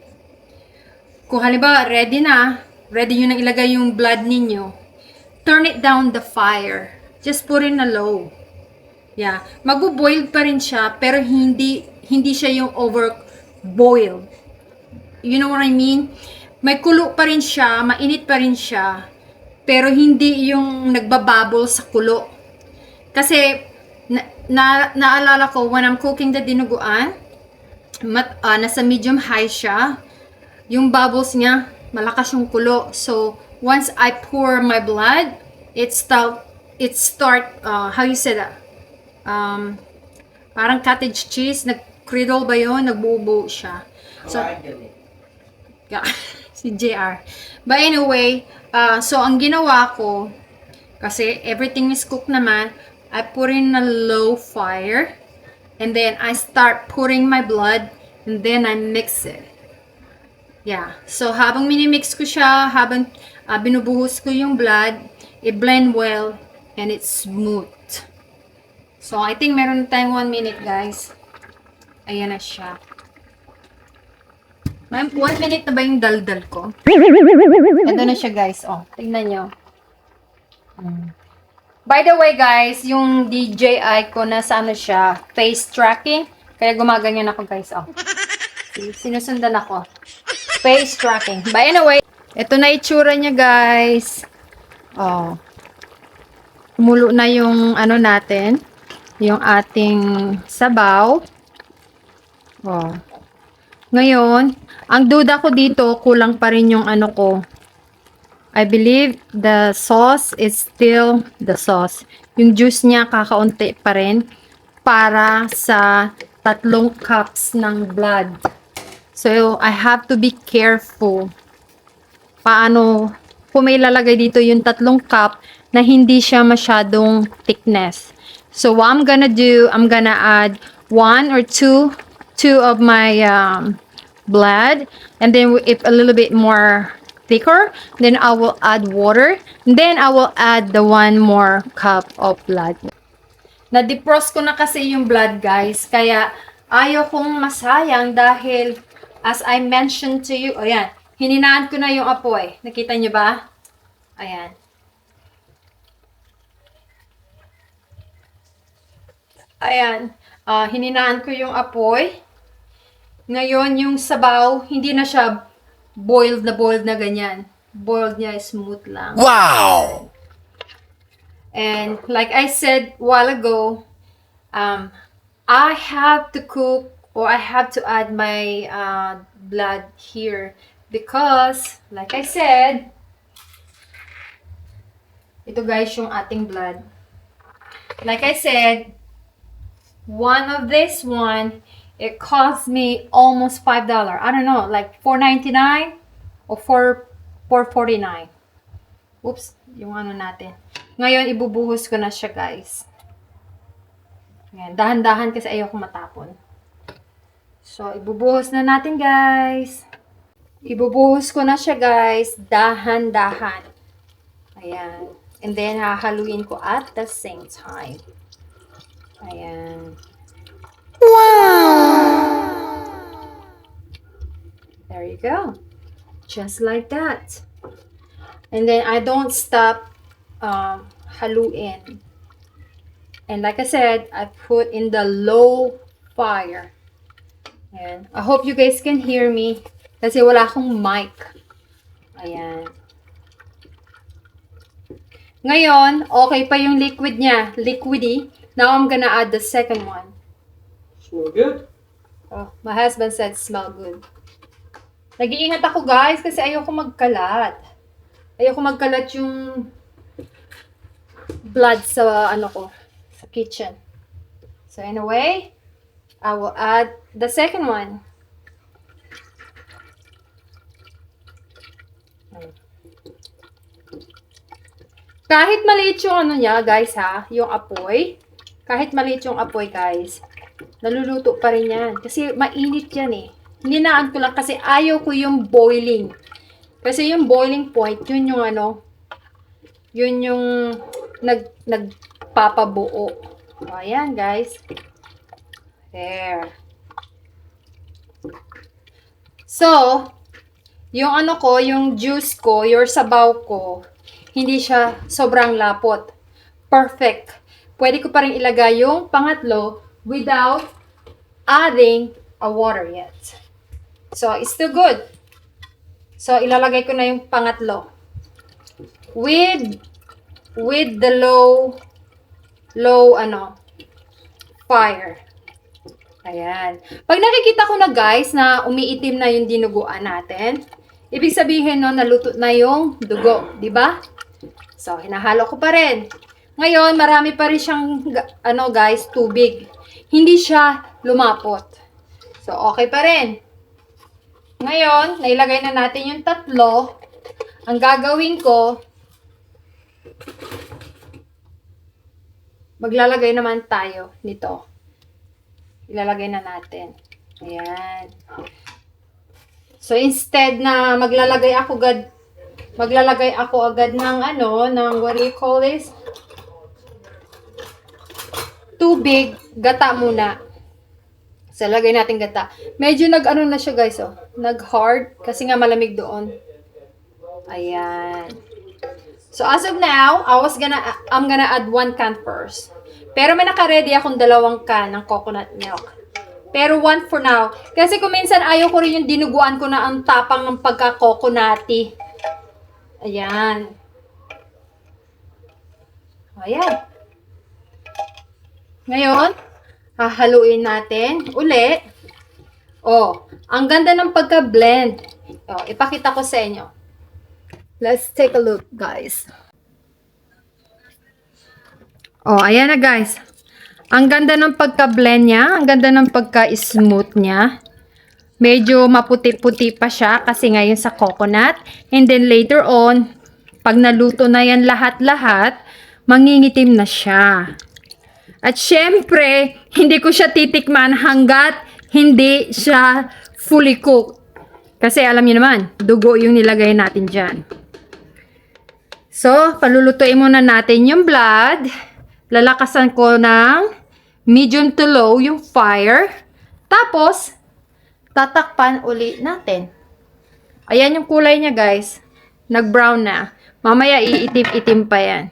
Kung halimbawa, ready nyo na ilagay yung blood ninyo, turn it down the fire. Just put it na low. Yeah. Magbo-boil pa rin siya, pero hindi siya yung over-boiled. You know what I mean? May kulo pa rin siya, mainit pa rin siya, pero hindi yung nagbabubble sa kulo. Kasi, naalala ko, when I'm cooking the dinuguan, nasa medium high siya, yung bubbles niya, malakas yung kulo. So, once I pour my blood, it start, how you say that? Parang cottage cheese, nag-curdle ba yun? Nagbuo-buo siya. So, yeah, si JR. But anyway, so ang ginawa ko, kasi everything is cooked naman, I put in a low fire, and then I start putting my blood, and then I mix it. Yeah. So, habang minimix ko siya, habang binubuhos ko yung blood, it blend well, and it's smooth. So, I think meron tayong 1 minute, guys. Ayan na siya. 1 minute na ba yung daldal ko? Ito na siya, guys. Oh, tingnan nyo. By the way, guys, yung DJI ko nasa ano siya, face tracking. Kaya gumaganyan ako, guys. Oh. Sinusundan ako. Face tracking. But anyway, ito na itsura niya, guys. Oh. Mulo na yung ano natin. Yung ating sabaw. Oh. Ngayon, ang duda ko dito, kulang pa rin yung ano ko. I believe the sauce is still the sauce. Yung juice niya kakaunti pa rin para sa 3 cups ng blood. So, I have to be careful. Paano, kung may lalagay dito yung 3 cup na hindi siya masyadong thickness. So, what I'm gonna do, I'm gonna add 1 or 2 of my blood. And then, if a little bit more thicker, then I will add water. Then, I will add the 1 more cup of blood. Na-defrost ko na kasi yung blood, guys. Kaya, ayaw kong masayang dahil, as I mentioned to you, ayan, hininaan ko na yung apoy. Nakita nyo ba? Ayan. Ayan. Hininaan ko yung apoy. Ngayon, yung sabaw, hindi na siya boiled na ganyan. Boiled niya, smooth lang. Wow! And like I said a while ago, I have to cook or I have to add my blood here because, like I said, ito guys yung ating blood. Like I said, one of this one, it cost me almost $5. I don't know, like $4.99 or $4.49. Oops, yung ano natin. Ngayon, ibubuhos ko na siya, guys. Ayan, dahan-dahan kasi ayoko matapon. So, ibubuhos na natin, guys. Ibubuhos ko na siya, guys. Dahan-dahan. Ayan. And then, hahaluin ko at the same time. Ayan. Wow! There you go. Just like that. And then, I don't stop haluin. And like I said, I put in the low fire. Ayan. I hope you guys can hear me. Kasi wala akong mic. Ayan. Ngayon, okay pa yung liquid niya. Liquidy. Now, I'm gonna add the second one. Smell good? Oh, my husband said smell good. Nag-iingat ako guys kasi ayoko magkalat. Ayoko magkalat yung blood sa ano ko, sa kitchen. So anyway, I will add the second one. Kahit maliit yung ano niya, guys ha, yung apoy. Kahit maliit yung apoy, guys. Naluluto pa rin yan. Kasi mainit yan eh. Hinaan ko lang kasi ayaw ko yung boiling. Kasi yung boiling point, yun yung ano, yun yung nagpapabuo. So, ayan guys. There. So, yung ano ko, yung juice ko, your sabaw ko, hindi siya sobrang lapot. Perfect. Pwede ko pa rin ilagay yung pangatlo without adding a water yet. So, it's still good. So, ilalagay ko na yung pangatlo. With the low fire. Ayan. Pag nakikita ko na guys na umiitim na yung dinuguan natin, ibig sabihin no, naluto na yung dugo, di ba? So, hinahalo ko pa rin. Ngayon, marami pa rin siyang ano guys, tubig. Hindi siya lumapot. So, okay pa rin. Ngayon, nailagay na natin yung tatlo. Ang gagawin ko, maglalagay naman tayo nito. Ilalagay na natin. Ayan. So, instead na maglalagay ako agad ng ano, ng what do you call this? Tubig, gata muna. So, lagay natin gata. Medyo nag-ano na siya guys, oh. Nag-hard, kasi nga malamig doon. Ayan. So, as of now, I'm gonna add 1 can first. Pero may naka-ready akong 2 can ng coconut milk. Pero 1 for now. Kasi kung minsan ayaw ko rin yung dinuguan ko na ang tapang ng pagka-coconutty. Ayan. Ayan. Ngayon, hahaluin natin uli. Oh, ang ganda ng pagka-blend. Oh, ipakita ko sa inyo. Let's take a look, guys. Oh, ayan na, guys. Ang ganda ng pagka-blend niya. Ang ganda ng pagka-smooth niya. Medyo maputi-puti pa siya kasi ngayon sa coconut. And then later on, pag naluto na yan lahat-lahat, mangingitim na siya. At syempre, hindi ko siya titikman hanggat hindi siya fully cooked. Kasi alam niyo naman, dugo yung nilagay natin dyan. So, palulutuin muna natin yung blood. Lalakasan ko ng medium to low yung fire. Tapos, tatakpan uli natin. Ayan yung kulay niya guys. Nag-brown na. Mamaya iitim-itim pa yan.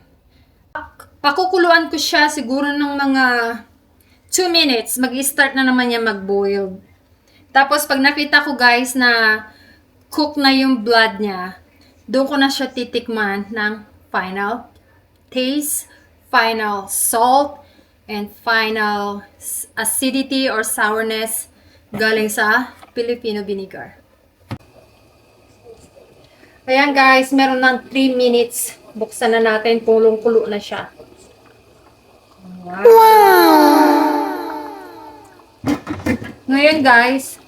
Pakukuluan ko siya siguro ng mga 2 minutes. Mag-start na naman niya mag-boil. Tapos pag nakita ko guys na cook na yung blood niya, doon ko na siya titikman ng final taste, final salt, and final acidity or sourness galing sa Filipino vinegar. Ayan guys, meron ng 3 minutes. Buksan na natin, kulong-kulo na siya. Wow! Ngayon guys,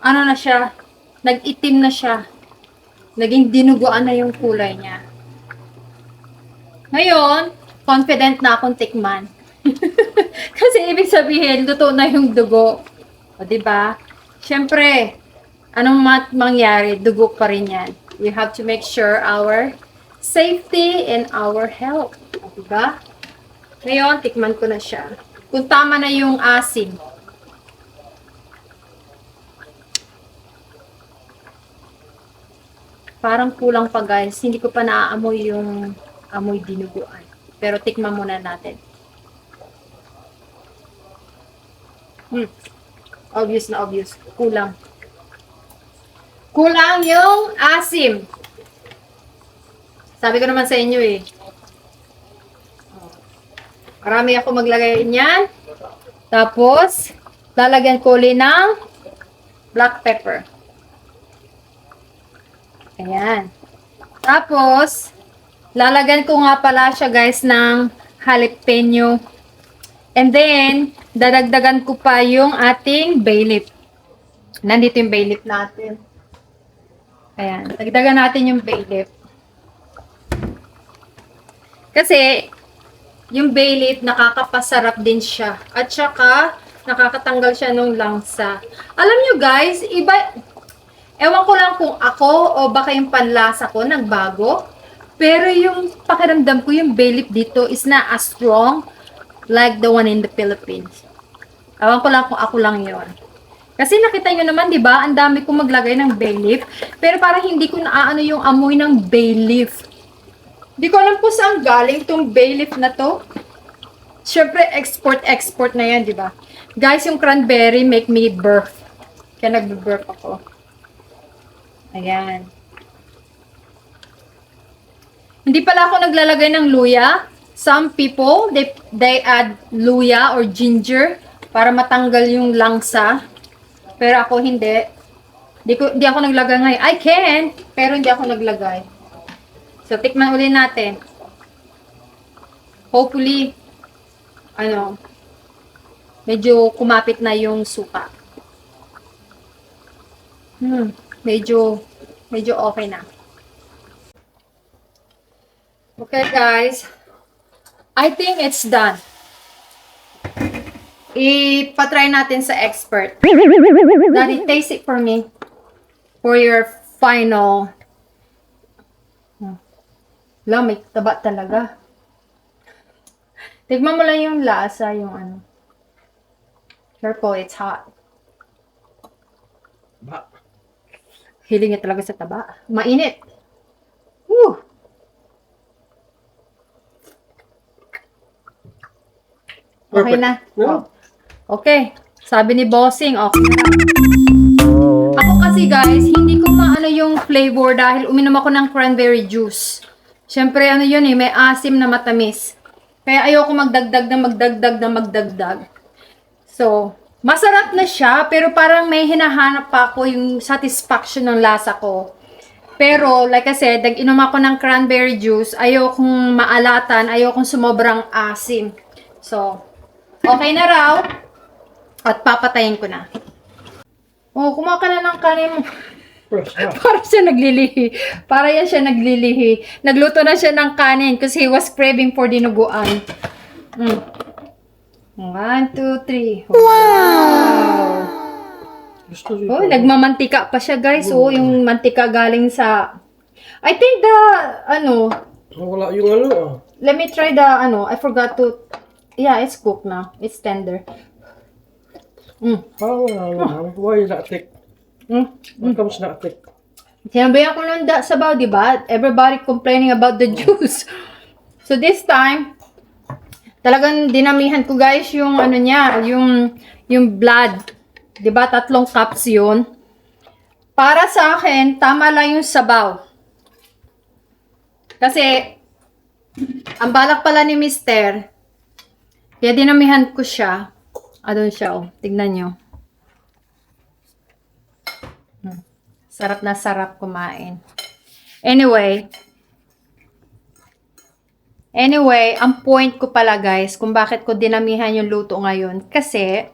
ano na siya? Nag-itim na siya. Naging dinuguan na yung kulay niya. Ngayon, confident na akong tikman. Kasi ibig sabihin, luto na yung dugo. O, diba? Siyempre, anong mangyari, dugo pa rin yan. We have to make sure our safety and our health. O, diba? Ngayon, tikman ko na siya. Kung tama na yung asim. Parang kulang pa guys. Hindi ko pa naaamoy yung amoy dinuguan. Pero tikman muna natin. Obvious na obvious. Kulang. Kulang yung asim. Sabi ko naman sa inyo eh. Marami ako maglagay niyan. Tapos, lalagyan ko ulit ng black pepper. Ayan. Tapos, lalagyan ko nga pala siya guys ng jalapeno. And then, dadagdagan ko pa yung ating bay leaf. Nandito yung bay leaf natin. Ayan, dagdagan natin yung bay leaf. Kasi, yung bay leaf, nakakapasarap din siya. At saka, nakakatanggal siya ng langsa. Alam nyo guys, iba, ewan ko lang kung ako o baka yung panlasa ko nagbago. Pero yung pakiramdam ko, yung bay leaf dito is not as strong like the one in the Philippines. Ewan ko lang kung ako lang yon. Kasi nakita nyo naman, di ba? Ang dami kong maglagay ng bay leaf. Pero parang hindi ko naaano yung amoy ng bay leaf. Di ko alam po saan galing tong bay leaf na to. Siyempre, export na yan, di ba? Guys, yung cranberry make me burp. Kaya nagbe-burp ako. Ayan. Hindi pala ako naglalagay ng luya. Some people, they add luya or ginger para matanggal yung langsa. Pero ako hindi. Di ako naglagay ngayon. I can, pero hindi ako naglagay. So, tikman ulit natin. Hopefully, medyo kumapit na yung suka. Medyo okay na. Okay, guys. I think it's done. Ipatry natin sa expert. Daddy, taste it for me. For your final. Wala, may taba talaga. Tignan mo lang yung lasa, yung ano. Careful, it's hot. Ba. Hiling niya talaga sa taba. Mainit. Woo! Okay na. No. Okay. Sabi ni Bossing, okay na. Ako kasi guys, hindi ko maano yung flavor dahil uminom ako ng cranberry juice. Siyempre, yun may asim na matamis. Kaya ayoko magdagdag. So, masarap na siya, pero parang may hinahanap pa ako yung satisfaction ng lasa ko. Pero, like I said, nag-inom ako ng cranberry juice, ayokong maalatan, ayokong sumobrang asim. So, okay na raw. At papatayin ko na. Oh, kumaka na ng kanin mo. Para siya naglilihi. Para yan siya naglilihi. Nagluto na siya ng kanin kasi he was craving for dinuguan. 1, 2, 3. Wow! Oh, nagmamantika pa siya, guys. Oh, yung mantika galing sa... I think Wala yung let me try the, I forgot to... Yeah, it's cooked now. It's tender. Why is that thick? How comes not thick? Sinabihan ko nung sabaw, di ba? Everybody complaining about the juice. So this time, talagang dinamihan ko guys yung niya, yung blood. Di ba? 3 cups yun. Para sa akin, tama lang yung sabaw. Kasi, ang balak pala ni Mister, kaya dinamihan ko siya. Doon siya, oh. Tignan nyo. Sarap na sarap kumain. Anyway, ang point ko pala guys, kung bakit ko dinamihan yung luto ngayon, kasi,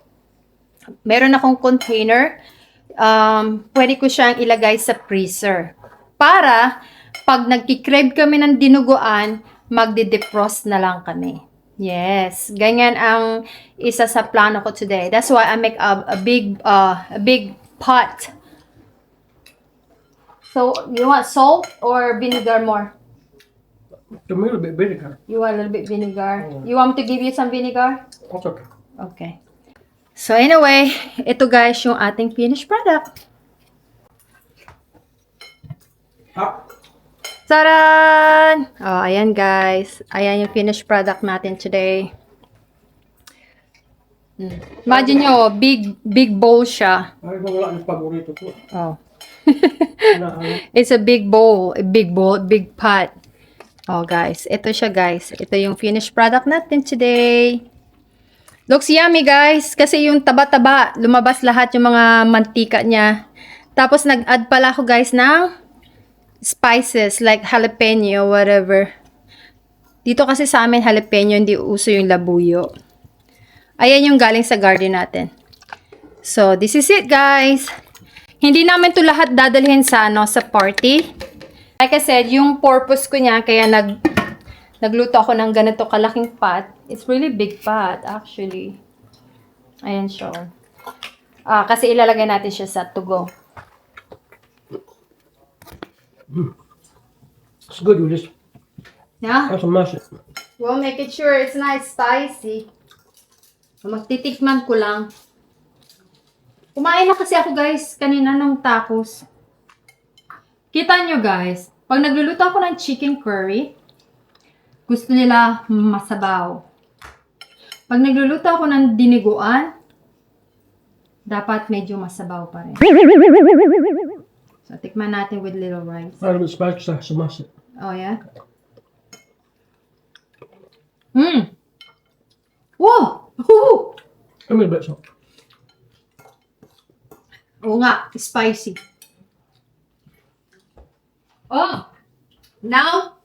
meron akong container, pwede ko siyang ilagay sa freezer. Para, pag nagkikrave kami ng dinuguan, magdi-defrost na lang kami. Yes, ganyan ang isa sa plano ko today. That's why I make a big pot. So, you want salt or vinegar more? Give me a little bit vinegar. You want a little bit vinegar? You want me to give you some vinegar? That's okay. Okay. So anyway, ito guys yung ating finished product. Taran! Oh, ayan guys. Ayan yung finished product natin today. Imagine nyo, big bowl siya. Ay, wala yung paborito ko. Oh. It's a big bowl, big pot. Oh guys, ito siya guys. Ito yung finished product natin today. Looks yummy guys, kasi yung taba-taba, lumabas lahat yung mga mantika niya. Tapos nag-add pala ako guys ng spices like jalapeno, whatever. Dito kasi sa amin jalapeno, hindi uso yung labuyo. Ayan yung galing sa garden natin. So, this is it, guys. Hindi namin to lahat dadalhin sa sa party. Like I said, yung purpose ko niya, kaya nagluto ako ng ganito kalaking pot. It's really big pot, actually. Ayan siya. Kasi ilalagay natin siya sa to-go. It's good. You just Yeah? have some mash it. We'll make it sure it's nice spicy. Magtitikman ko lang. Kumain na kasi ako, guys, kanina ng tacos. Kita nyo, guys, pag nagluluto ako ng chicken curry, gusto nila masabaw. Pag nagluluto ako ng diniguan, dapat medyo masabaw pa rin. So, tikman natin with little rice. A little bit spicy, so some mash it. Oh, yeah? Whoa! Woo! Give me a bit salt. Oo nga, spicy. Oh! Now,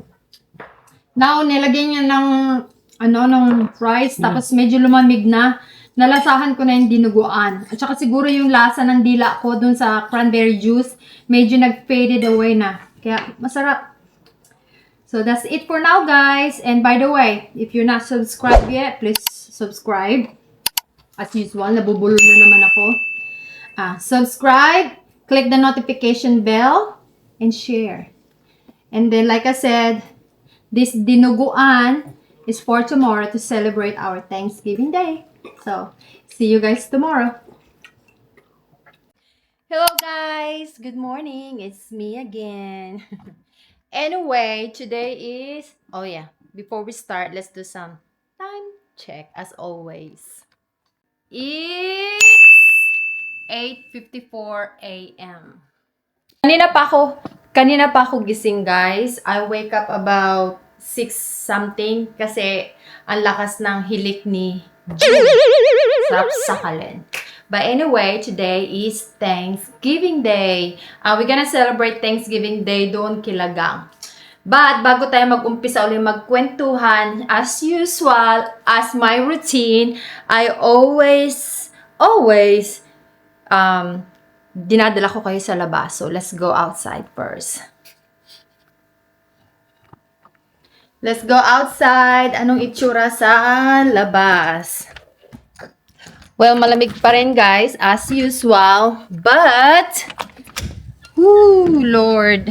nilagyan niya ng rice, tapos medyo lumamig na. Nalasahan ko na yung dinuguan. At saka siguro yung lasa ng dila ko dun sa cranberry juice, medyo nag-faded away na. Kaya, masarap. So, that's it for now, guys. And by the way, if you're not subscribed yet, please subscribe. As usual, nabubulol na naman ako. Subscribe, click the notification bell, and share. And then, like I said, this dinuguan is for tomorrow to celebrate our Thanksgiving Day. So, see you guys tomorrow. Hello, guys. Good morning. It's me again. Anyway, today is... Oh, yeah. Before we start, let's do some time check, as always. It's 8:54 a.m. Kanina pa ako gising, guys. I wake up about 6 something kasi ang lakas ng hilik ni June sa sakalin. But anyway, today is Thanksgiving Day. We're gonna celebrate Thanksgiving Day doon kilagang. But bago tayo mag-umpisa ulit magkwentuhan, as usual, as my routine, I always dinadala ko kayo sa labas. So, let's go outside first. Let's go outside. Anong itsura sa labas? Well, malamig pa rin, guys, as usual. But, Lord.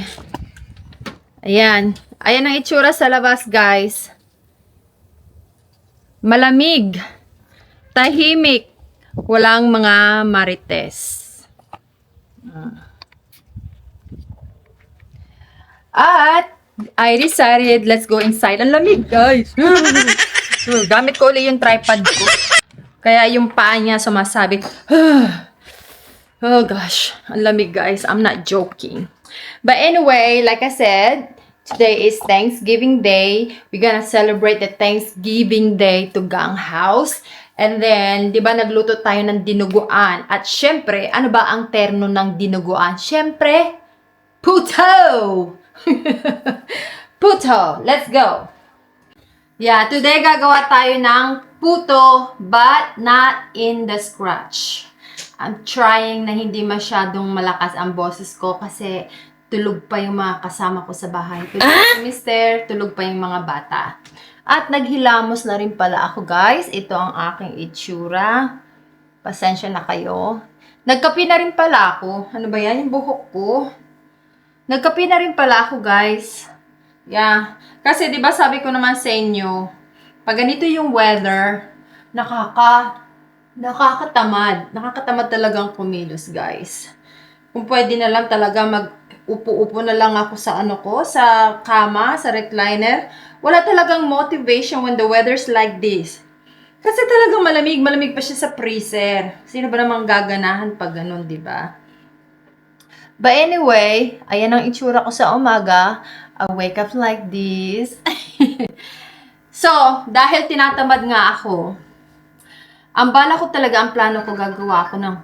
Ayan. Ayan ang itsura sa labas, guys. Malamig. Tahimik. Walang mga marites. At, I decided, let's go inside. Ang lamig, guys. Gamit ko ulit yung tripod ko. Kaya yung paa niya sumasabi, oh gosh, ang lamig, guys. I'm not joking. But anyway, like I said, today is Thanksgiving Day. We're gonna celebrate the Thanksgiving Day to Gang House. And then, di ba nagluto tayo ng dinuguan? At syempre, ano ba ang terno ng dinuguan? Syempre, puto! Puto! Let's go! Yeah, today gagawa tayo ng puto, but not in the scratch. I'm trying na hindi masyadong malakas ang boses ko kasi tulog pa yung mga kasama ko sa bahay. Tulog si Mister, tulog pa yung mga bata. At naghilamos na rin pala ako, guys. Ito ang aking itsura. Pasensya na kayo. Nagkape na rin pala ako. Ano ba yan? Yung buhok ko. Nagkape na rin pala ako, guys. Yeah. Kasi, di ba sabi ko naman sa inyo, pag ganito yung weather, nakakatamad. Nakakatamad talagang kumilos, guys. Kung pwede na lang talaga mag-upo-upo na lang ako sa sa kama, sa recliner. Wala talagang motivation when the weather's like this. Kasi talagang malamig pa siya sa freezer. Sino ba namang gaganahan pag ganun, di ba? But anyway, ayan ang itsura ko sa umaga. I wake up like this. So, dahil tinatamad nga ako, ang bala ko talaga, ang plano ko, gagawa ko ng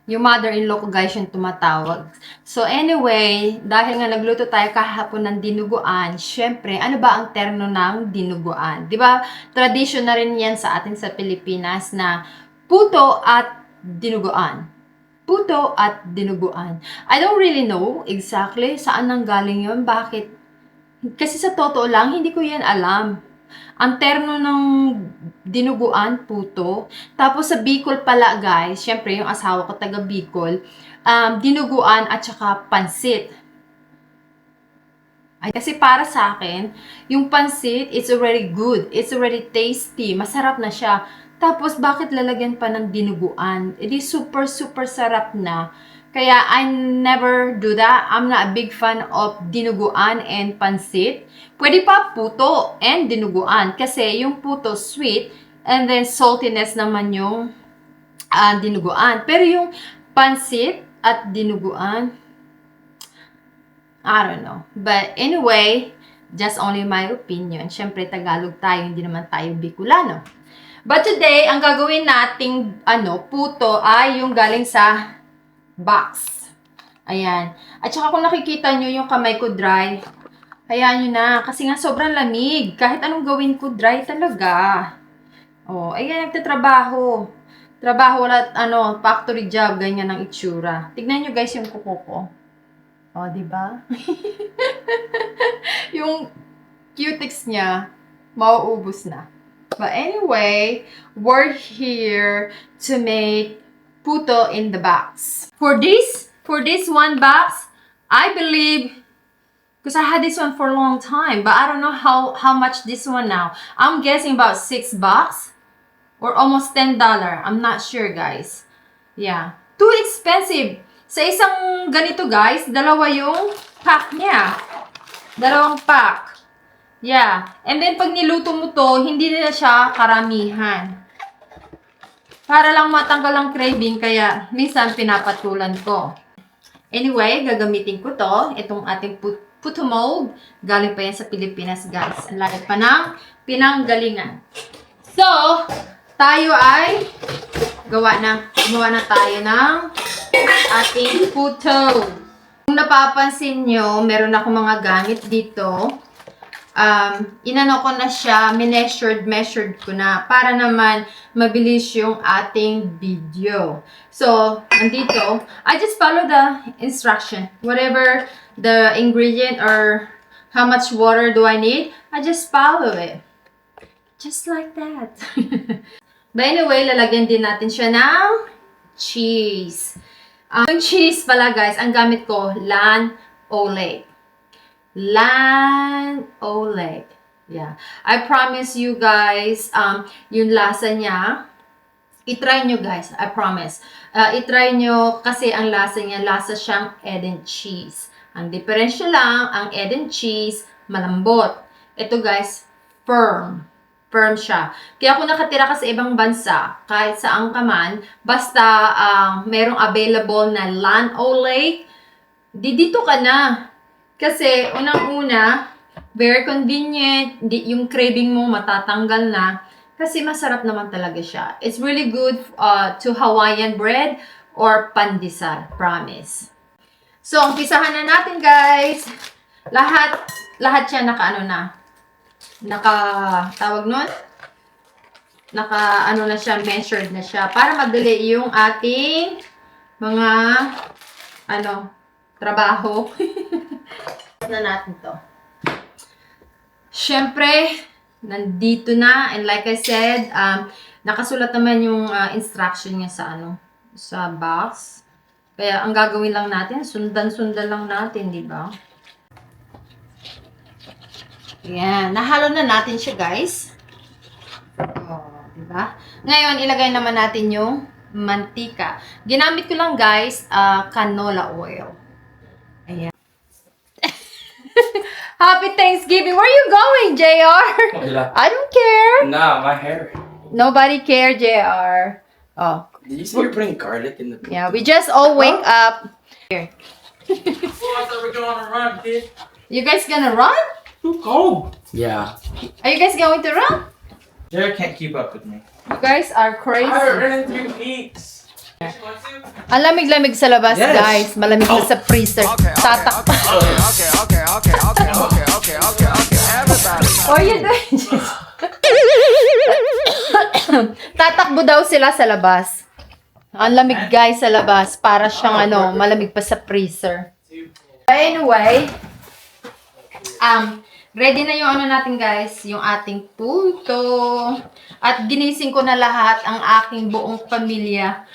Yung mother-in-law ko guys yung tumatawag. So anyway, dahil nga nagluto tayo kahapon ng dinuguan, syempre, ano ba ang terno ng dinuguan? Di ba? Tradition na rin yan sa atin sa Pilipinas na puto at dinuguan. Puto at dinuguan. I don't really know exactly saan nanggaling yun. Bakit? Kasi sa totoo lang, hindi ko yan alam. Ang terno ng dinuguan, puto. Tapos sa Bicol pala, guys, syempre yung asawa ko taga Bicol, dinuguan at saka pansit. Ay, kasi para sa akin, yung pansit, it's already good. It's already tasty. Masarap na siya. Tapos, bakit lalagyan pa ng dinuguan? It is super, super sarap na. Kaya, I never do that. I'm not a big fan of dinuguan and pansit. Pwede pa puto and dinuguan. Kasi, yung puto sweet, and then saltiness naman yung dinuguan. Pero yung pansit at dinuguan, I don't know. But anyway, just only my opinion. Siyempre, Tagalog tayo, hindi naman tayo Bicolano. But today, ang gagawin nating puto ay yung galing sa box. Ayan. At saka kung nakikita nyo yung kamay ko dry, hayaan nyo na. Kasi nga sobrang lamig. Kahit anong gawin ko, dry talaga. Oh, ayan, nagtatrabaho. Trabaho, wala, factory job, ganyan ang itsura. Tignan nyo guys yung kuko ko. Oh, diba? Yung cutex niya, mauubos na. But anyway, we're here to make puto in the box. For this one box, I believe, because I had this one for a long time, but I don't know how much this one now. I'm guessing about $6 or almost $10. I'm not sure, guys. Yeah. Too expensive. Sa isang ganito, guys, dalawa yung pack niya. Dalawang pack. Yeah. And then, pag niluto mo to, hindi na siya karamihan. Para lang matanggal ang craving, kaya minsan pinapatulan ko. Anyway, gagamitin ko to. Itong ating puto mold. Galing pa yan sa Pilipinas, guys. Ang laki pa ng pinanggalingan. So, tayo ay gumawa na tayo ng ating puto. Kung napapansin nyo, meron ako mga gamit dito. Inano ko na siya, measured ko na para naman mabilis yung ating video. So, nandito, I just follow the instruction. Whatever the ingredient or how much water do I need, I just follow it. Just like that. But anyway, lalagyan din natin siya ng cheese. Yung cheese pala guys, ang gamit ko, Lan Oleg. Lan Oleg. Yeah. I promise you guys, yung lasa niya, itry nyo guys, I promise. Itry nyo kasi ang lasa niya, lasa siyang egg and cheese. Ang diferensya lang, ang egg and cheese, malambot. Ito guys, firm. Firm siya. Kaya kung nakatira ka sa ibang bansa, kahit saan ka man, basta merong available na Lan Oleg, dito ka na. Kasi, unang-una, very convenient, yung craving mo matatanggal na, kasi masarap naman talaga siya. It's really good to Hawaiian bread or pandesal, promise. So, umpisahan na natin, guys. Lahat siya measured na siya, para madali yung ating mga, trabaho. Na natin to. Siyempre, nandito na. And like I said, nakasulat naman yung instruction niya sa box. Kaya, ang gagawin lang natin, sundan-sundan lang natin, di ba? Ayan. Nahalo na natin siya, guys. Oh, di ba? Ngayon, ilagay naman natin yung mantika. Ginamit ko lang, guys, canola oil. Ayan. Happy Thanksgiving. Where are you going, JR? I don't care. Nah, my hair. Nobody care, JR. Oh. Did you see you're putting garlic in the puto? Yeah, we just all wake up. Here. Oh, I thought we were going to run, kid. You guys gonna run? Too cold. Yeah. Are you guys going to run? Jared can't keep up with me. You guys are crazy. I ran in 3 weeks. Ang lamig-lamig sa labas, Yes. guys. Malamig na sa freezer. Tatak. What are you doing? Tatakbo daw sila sa labas. Ang lamig, guys, sa labas. Para siyang malamig pa sa freezer. Anyway, ready na yung natin, guys, yung ating puto. At ginising ko na lahat ang aking buong pamilya.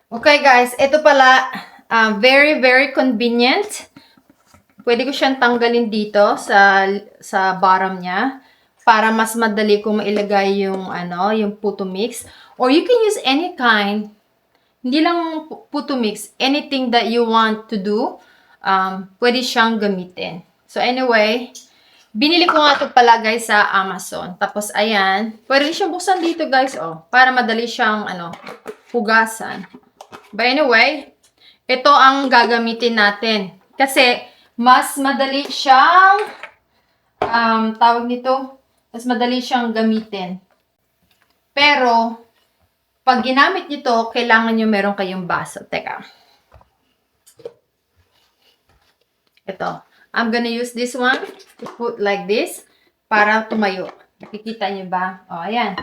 Okay, guys, ito pala, very, very convenient. Pwede ko siyang tanggalin dito sa bottom niya para mas madali kong mailagay yung yung puto mix. Or you can use any kind. Hindi lang puto mix, anything that you want to do, pwede siyang gamitin. So anyway, binili ko nga ito pala, guys, sa Amazon. Tapos ayan, pwede siyang buksan dito, guys, para madali siyang hugasan. But anyway, ito ang gagamitin natin. Kasi mas madali siyang tawag nito, mas madali siyang gamitin. Pero pag ginamit nyo to, kailangan nyo meron kayong baso. Teka. Ito. I'm gonna use this one to put like this para tumayo. Nakikita nyo ba? O, ayan.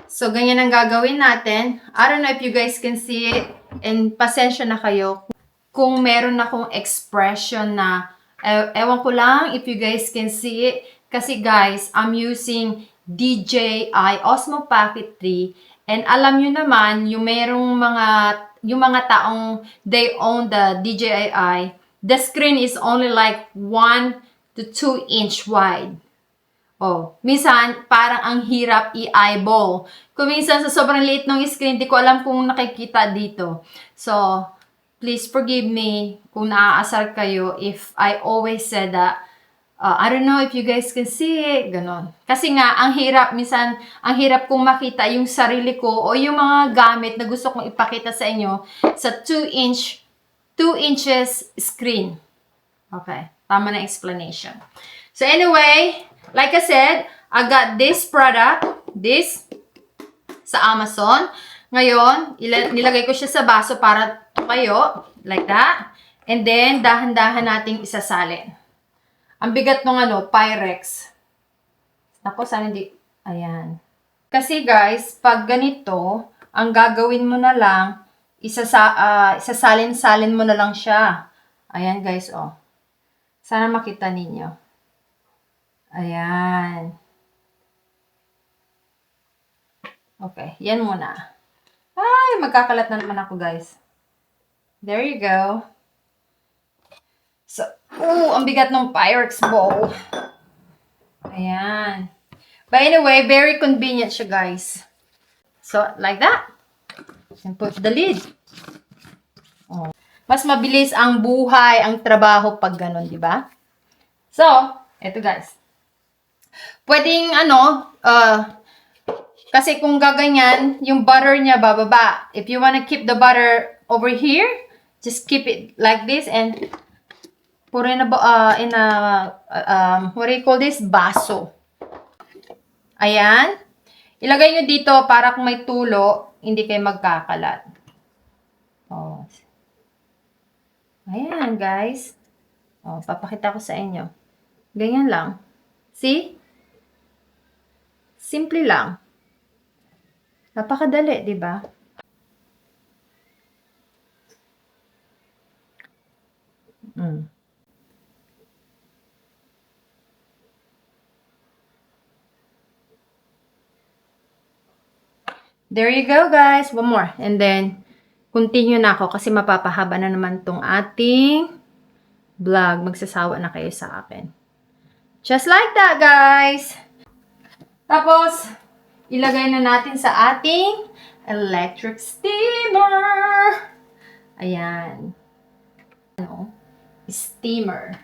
So, ganyan ang gagawin natin. I don't know if you guys can see it. And pasensya na kayo kung meron akong expression na ewan ko lang if you guys can see it. Kasi guys, I'm using DJI Osmo Pocket 3. And alam nyo naman, yung mga taong they own the DJI, the screen is only like 1 to 2 inch wide. Oh, minsan parang ang hirap i-eyeball. Kung minsan sa sobrang liit ng screen, di ko alam kung nakikita dito. So, please forgive me kung naaasar kayo if I always said that I don't know if you guys can see it, ganon. Kasi nga, ang hirap, minsan, ang hirap kong makita yung sarili ko o yung mga gamit na gusto kong ipakita sa inyo sa 2 inches screen. Okay, tama na explanation. So anyway, like I said, I got this product, this, sa Amazon. Ngayon, nilagay ko siya sa baso para tumayo, like that. And then, dahan-dahan nating isasalin. Ang bigat ng Pyrex. Ako, sana hindi. Ayan. Kasi guys, pag ganito, ang gagawin mo na lang, isasalin-salin mo na lang siya. Ayan guys, Sana makita ninyo. Ayan. Okay, yan muna. Ay, magkakalat na naman ako guys. There you go. So, ang bigat ng Pyrex bowl. Ayan. But anyway, very convenient siya, guys. So, like that. And put the lid. Mas mabilis ang buhay, ang trabaho pag ganun, di ba? So, eto guys. Pwedeng, kasi kung gaganyan, yung butter niya bababa. If you wanna keep the butter over here, just keep it like this and put in a what do you call this? Baso. Ayan. Ilagay nyo dito para kung may tulo, hindi kayo magkakalat. Ayan, guys. Papakita ko sa inyo. Ganyan lang. See? Simple lang. Napakadali, di ba? There you go, guys. One more. And then, continue na ako kasi mapapahaba na naman tong ating vlog. Magsasawa na kayo sa akin. Just like that, guys. Tapos, ilagay na natin sa ating electric steamer. Ayan. Steamer.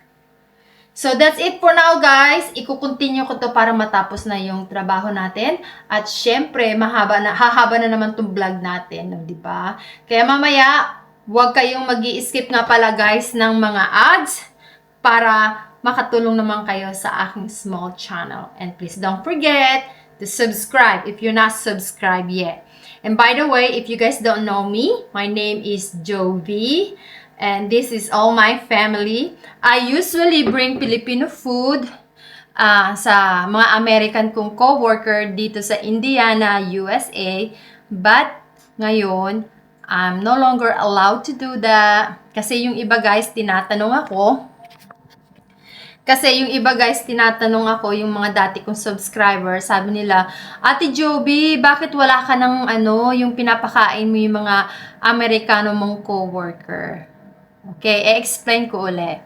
So, that's it for now, guys. Iko-continue ko to para matapos na yung trabaho natin. At syempre, hahaba na naman tong vlog natin, di ba? Kaya mamaya, huwag kayong mag-i-skip nga pala, guys, ng mga ads para makatulong naman kayo sa aking small channel. And please don't forget to subscribe if you're not subscribed yet. And by the way, if you guys don't know me, my name is Jovi, and this is all my family. I usually bring Filipino food sa mga American kong co-worker dito sa Indiana, USA. But ngayon, I'm no longer allowed to do that. Kasi yung iba guys, tinatanong ako, yung mga dati kong subscribers, sabi nila, Ate Joby, bakit wala ka ng yung pinapakain mo yung mga Amerikano mong co-worker? Okay, i-explain ko ulit.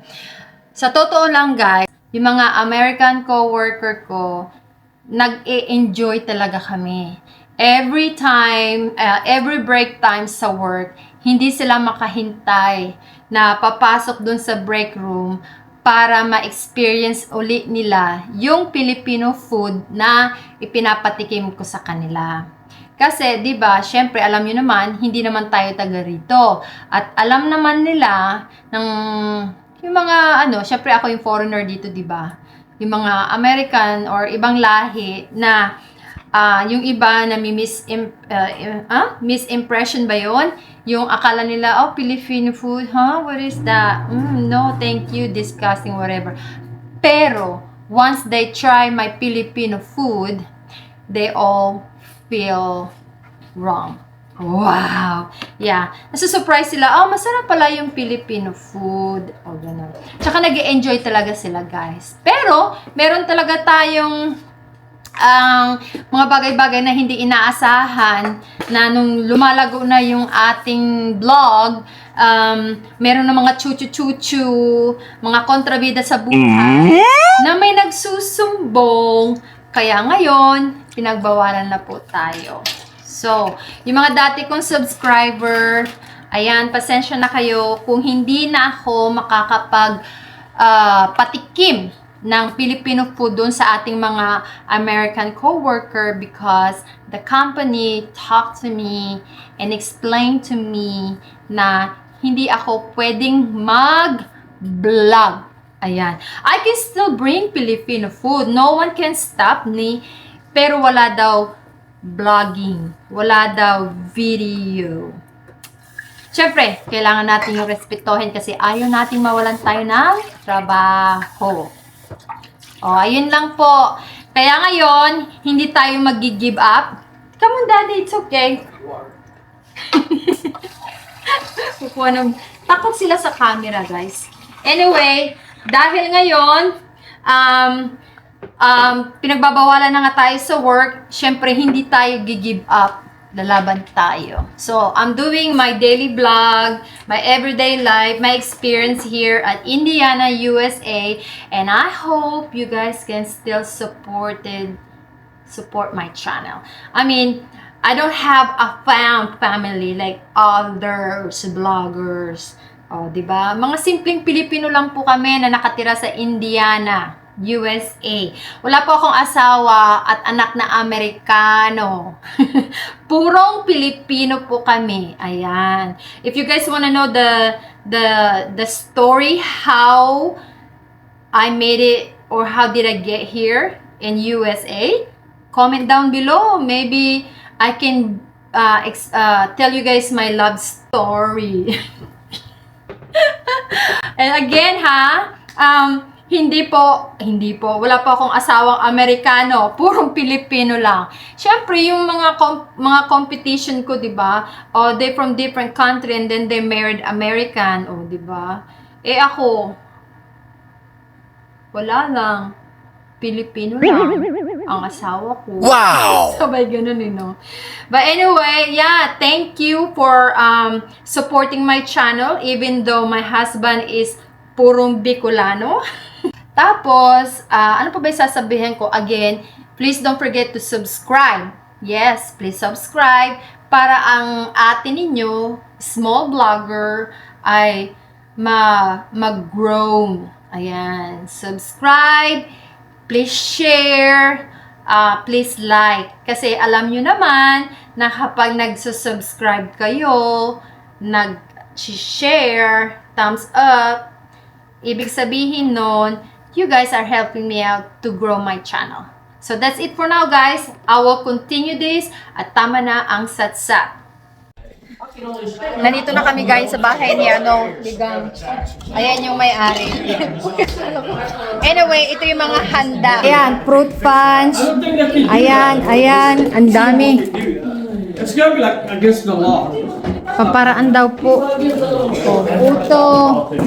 Sa totoo lang guys, yung mga American co-worker ko, nag-e-enjoy talaga kami. Every time, every break time sa work, hindi sila makahintay na papasok dun sa break room para ma-experience ulit nila yung Filipino food na ipinapatikim ko sa kanila. Kasi, di ba, syempre, alam nyo naman, hindi naman tayo taga rito. At alam naman nila ng yung mga, syempre ako yung foreigner dito, di ba? Yung mga American or ibang lahi na yung iba na misimpression ba yun? Yung akala nila, oh, Filipino food, huh? What is that? No, thank you, disgusting, whatever. Pero, once they try my Filipino food, they all feel wrong. Wow! Yeah. Nasusurprise sila, oh, masarap pala yung Filipino food. O, gano'n. Tsaka nag-e-enjoy talaga sila, guys. Pero, meron talaga tayong mga bagay-bagay na hindi inaasahan na nung lumalago na yung ating vlog, meron na mga chuchu-chuchu, mga kontrabida sa buhay na may nagsusumbong. Kaya ngayon, pinagbawalan na po tayo. So, yung mga dati kong subscriber, ayan, pasensya na kayo kung hindi na ako makakapag patikim ng Filipino food doon sa ating mga American co-worker because the company talked to me and explained to me na hindi ako pwedeng mag-vlog. Ayan. I can still bring Filipino food. No one can stop me. Pero wala daw vlogging. Wala daw video. Siyempre, kailangan natin yung respetuhin kasi ayaw nating mawalan tayo ng trabaho. O, ayun lang po. Kaya ngayon, hindi tayo mag-give up. Come on, Daddy. It's okay. Kukuha ng... Takot sila sa camera, guys. Anyway, dahil ngayon, pinagbabawalan na nga tayo sa work, syempre, hindi tayo give up. Lalaban tayo. So, I'm doing my daily vlog, my everyday life, my experience here at Indiana, USA, and I hope you guys can still support my channel. I mean, I don't have a family like others vloggers. Oh, 'di ba? Mga simpleng Pilipino lang po kami na nakatira sa Indiana, USA. Wala po akong asawa at anak na Amerikano. Purong Pilipino po kami. Ayan. If you guys wanna know the story how I made it or how did I get here in USA, comment down below. Maybe I can tell you guys my love story. And again, hindi po, wala po akong asawang Amerikano, purong Pilipino lang. Siyempre, yung mga competition ko, di ba? Oh, they from different country and then they married American, oh, di ba? Eh ako, wala lang. Pilipino lang ang asawa ko. Wow! Sabay ganun, no? But anyway, yeah, thank you for supporting my channel even though my husband is purong Bicolano. Tapos, ano pa ba yung sasabihin ko? Again, please don't forget to subscribe. Yes, please subscribe para ang atin ninyo, small vlogger, ay mag-grow. Ayan, subscribe. Please share, please like. Kasi alam nyo naman na kapag nagsusubscribe kayo, nag-share, thumbs up, ibig sabihin nun, you guys are helping me out to grow my channel. So that's it for now, guys. I will continue this at tama na ang satsat. Nandito na kami guys sa bahay ni Ligang. Ayan yung may-ari. Anyway, ito yung mga handa. Ayan, fruit punch. Ayan, ang dami. It's gonna be like against the law. Paparaan daw po. Uto.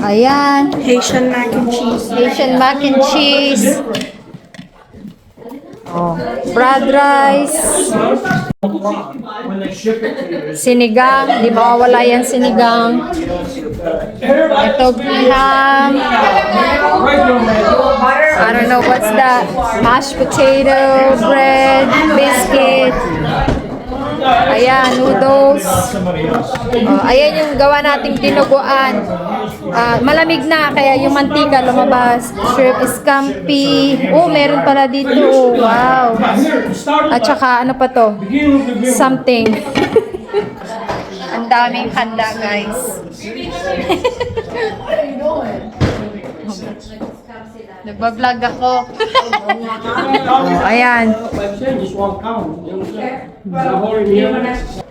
Ayan. Haitian mac and cheese. Asian mac and cheese. Oh, fried rice. When they ship it to you. Sinigang. Di mawawala yan sinigang. Ito ham. I don't know what's that. Mashed potato, bread, biscuit. Ayan, noodles. Ayan yung gawa nating tinuguan. Malamig na, kaya yung mantika lumabas. Shrimp scampi. Oh, meron pala dito. Oh, wow. At saka, ano pa to? Something. Ang daming handa, guys. Nagbablog ako. Ayan. Just 1 pound. You understand?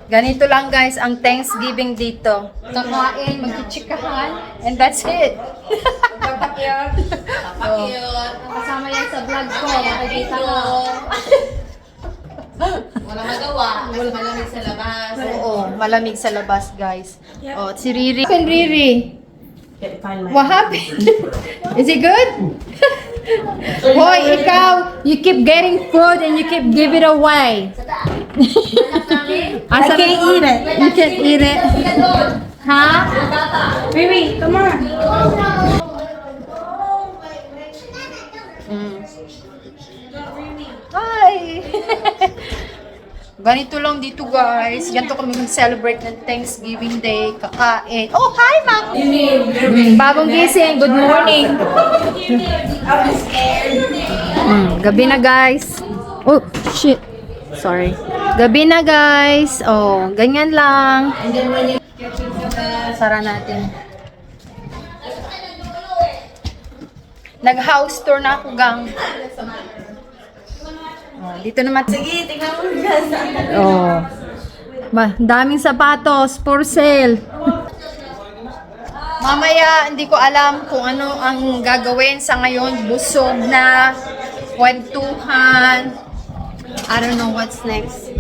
Ganito lang guys ang Thanksgiving dito. Kakain, magkichikahan, and that's it. Kasama yan sa vlog ko, makikita ko. Walang magawa. Kasi malamig sa labas. Oo, malamig sa labas guys. Oh, si Riri. Riri, what happened? Is it good? Hoy, ikaw, you keep getting food and you keep give it away. I can't eat it. You can't eat it. Huh? Baby, come on. Hi! Ganito lang dito guys. Ganito kami mag-celebrate ng Thanksgiving Day. Kakain. Oh, hi ma'am! Bagong gising. Good morning. Gabi na guys. Oh, shit. Sorry. Gabi na guys. Oh, ganyan lang. Sara natin. Nag-house tour na ako gang. Oh, dito naman. Sige, tingnan mo dyan. Oh. Daming sapatos for sale. Mamaya, hindi ko alam kung ano ang gagawin sa ngayon. Busog na, kwentuhan. I don't know what's next.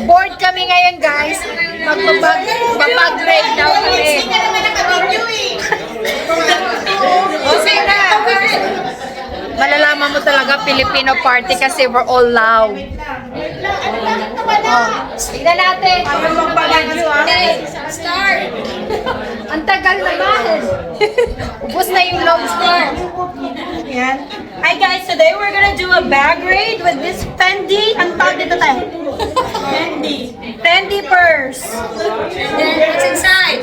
Bored kami ngayon, guys. Magpapag-grade daw kami. Okay na. Malalaman mo talaga Filipino party kasi we're all loud. Oh, tignan natin. Okay, start. Ang tagal naman. Ubus na yung lobster. Yan. Hi guys, today we're gonna do a bag raid with this Fendi. Ang tawag dito tayo? Fendi purse. What's inside?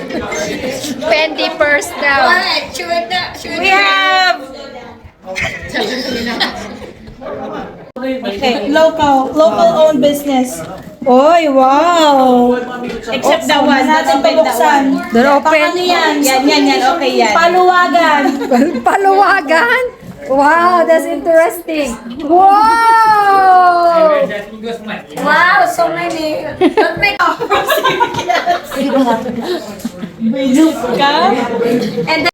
Fendi purse daw. Alright, chew it na. We have local owned business. Oy, wow! Except that one, that's open that one. They're open. Ano yan? Yan, okay yan. Paluwagan. Paluwagan? Wow, that's interesting. Wow! Wow, so many. Don't make And then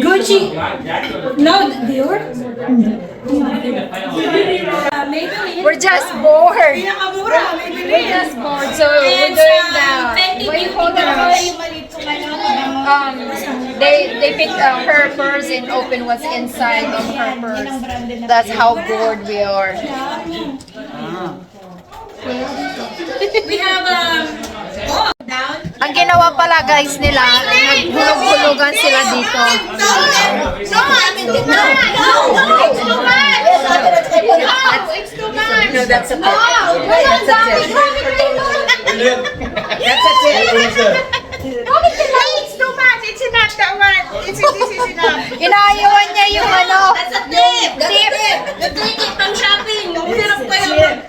Gucci. No, Dior. We're just bored. Pinakamura. We're just bored, so we're doing that. Wait, hold on. They picked her purse and open what's inside of her purse. That's how bored we are. We have down. Ang ginawa pala guys nila, naghulog-hulugan sila dito. No, it's too much. No, it's too much. It's too much. No, that's a Oh, that's a tip. That's a tip. It's too much. It's enough. That one. This is enough. Inaayawan niya yung ano. That's a tip. That's a tip. The ticket pang shopping. Ang hirap kayo.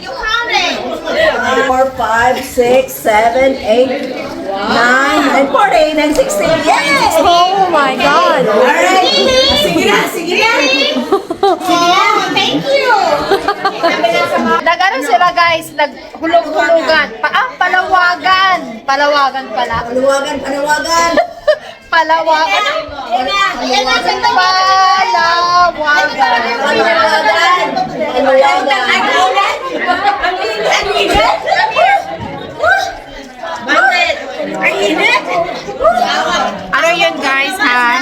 You count it. 5, 6, 7, 8, 9, and 40, and 16. Yes! Oh my God! Alright. Sige na, sige na. Oh, thank you. Nag-ano sila guys, naghulog-hulugan. Palawagan. Palawagan pala. Panawagan, panawagan. Palawagan. Yan na sa Palawagan. Panawagan. Panawagan. Ang init. Bakit? Ang init. Ano yun guys ha?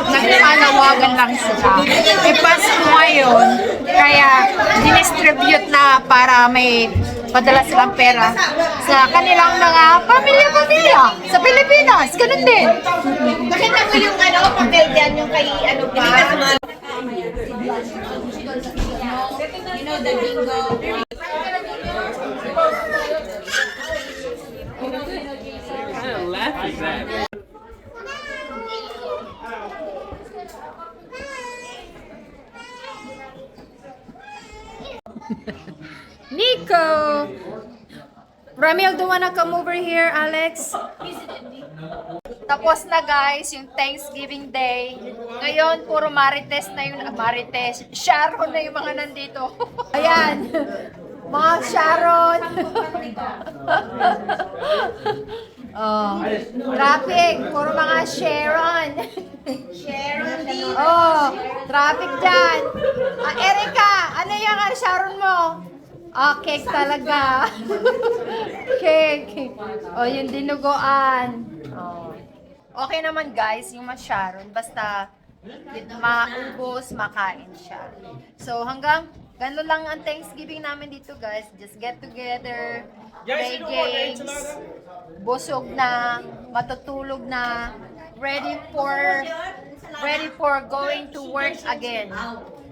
Nagpalawagan lang sila. Ipasko ngayon, kaya dinistribute na para may padala silang pera sa kanilang mga pamilya-pamilya sa Pilipinas. Ganun din. Bakit ako yung papel dyan, yung kay ano ba? Nico! Ramil, do you wanna come over here, Alex? Tapos na guys, yung Thanksgiving Day. Ngayon, puro Marites na yung, Marites, Sharon na yung mga nandito. Ayan, mga Sharon. Oh, traffic, puro mga Sharon. Sharon dito. Oh, traffic dyan. Erika, ano yung Sharon mo? Ah, cake talaga. Cake. Oh, yung dinuguan. Oh. Okay naman guys, yung mas Sharon. Basta maubos, makain siya. So hanggang ganun lang ang Thanksgiving namin dito guys. Just get together, play games, busog na, matutulog na, ready for going to work again.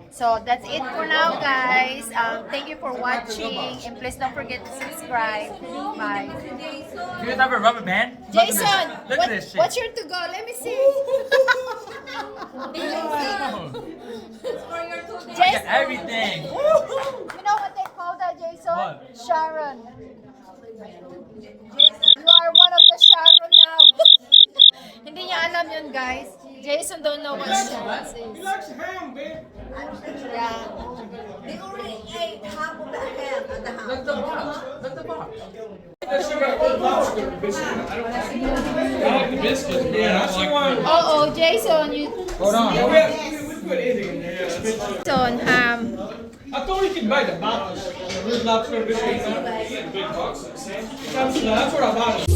So that's it for now, guys. Thank you for watching, and please don't forget to subscribe. Bye. Do you have a rubber band? Jason, Look at this shit. what's your to go? Let me see. Jason, Everything. you know what they call that, Jason? What? Sharon. You are one of the Sharon now. Hindi niya alam yun, guys. Jason don't know what Sharon is. He likes ham, babe. Yeah. They already ate half of the ham at the house. Look the box. Look the box. That shit got old flowers with the biscuit. I like the biscuits, man. Yeah, I see one. Oh, Jason, you Hold on. Yeah, we put anything in there. Yeah, biscuit. Jason ham. I thought we could buy the box. The Red Lobster biscuits. The big box. That's what I bought.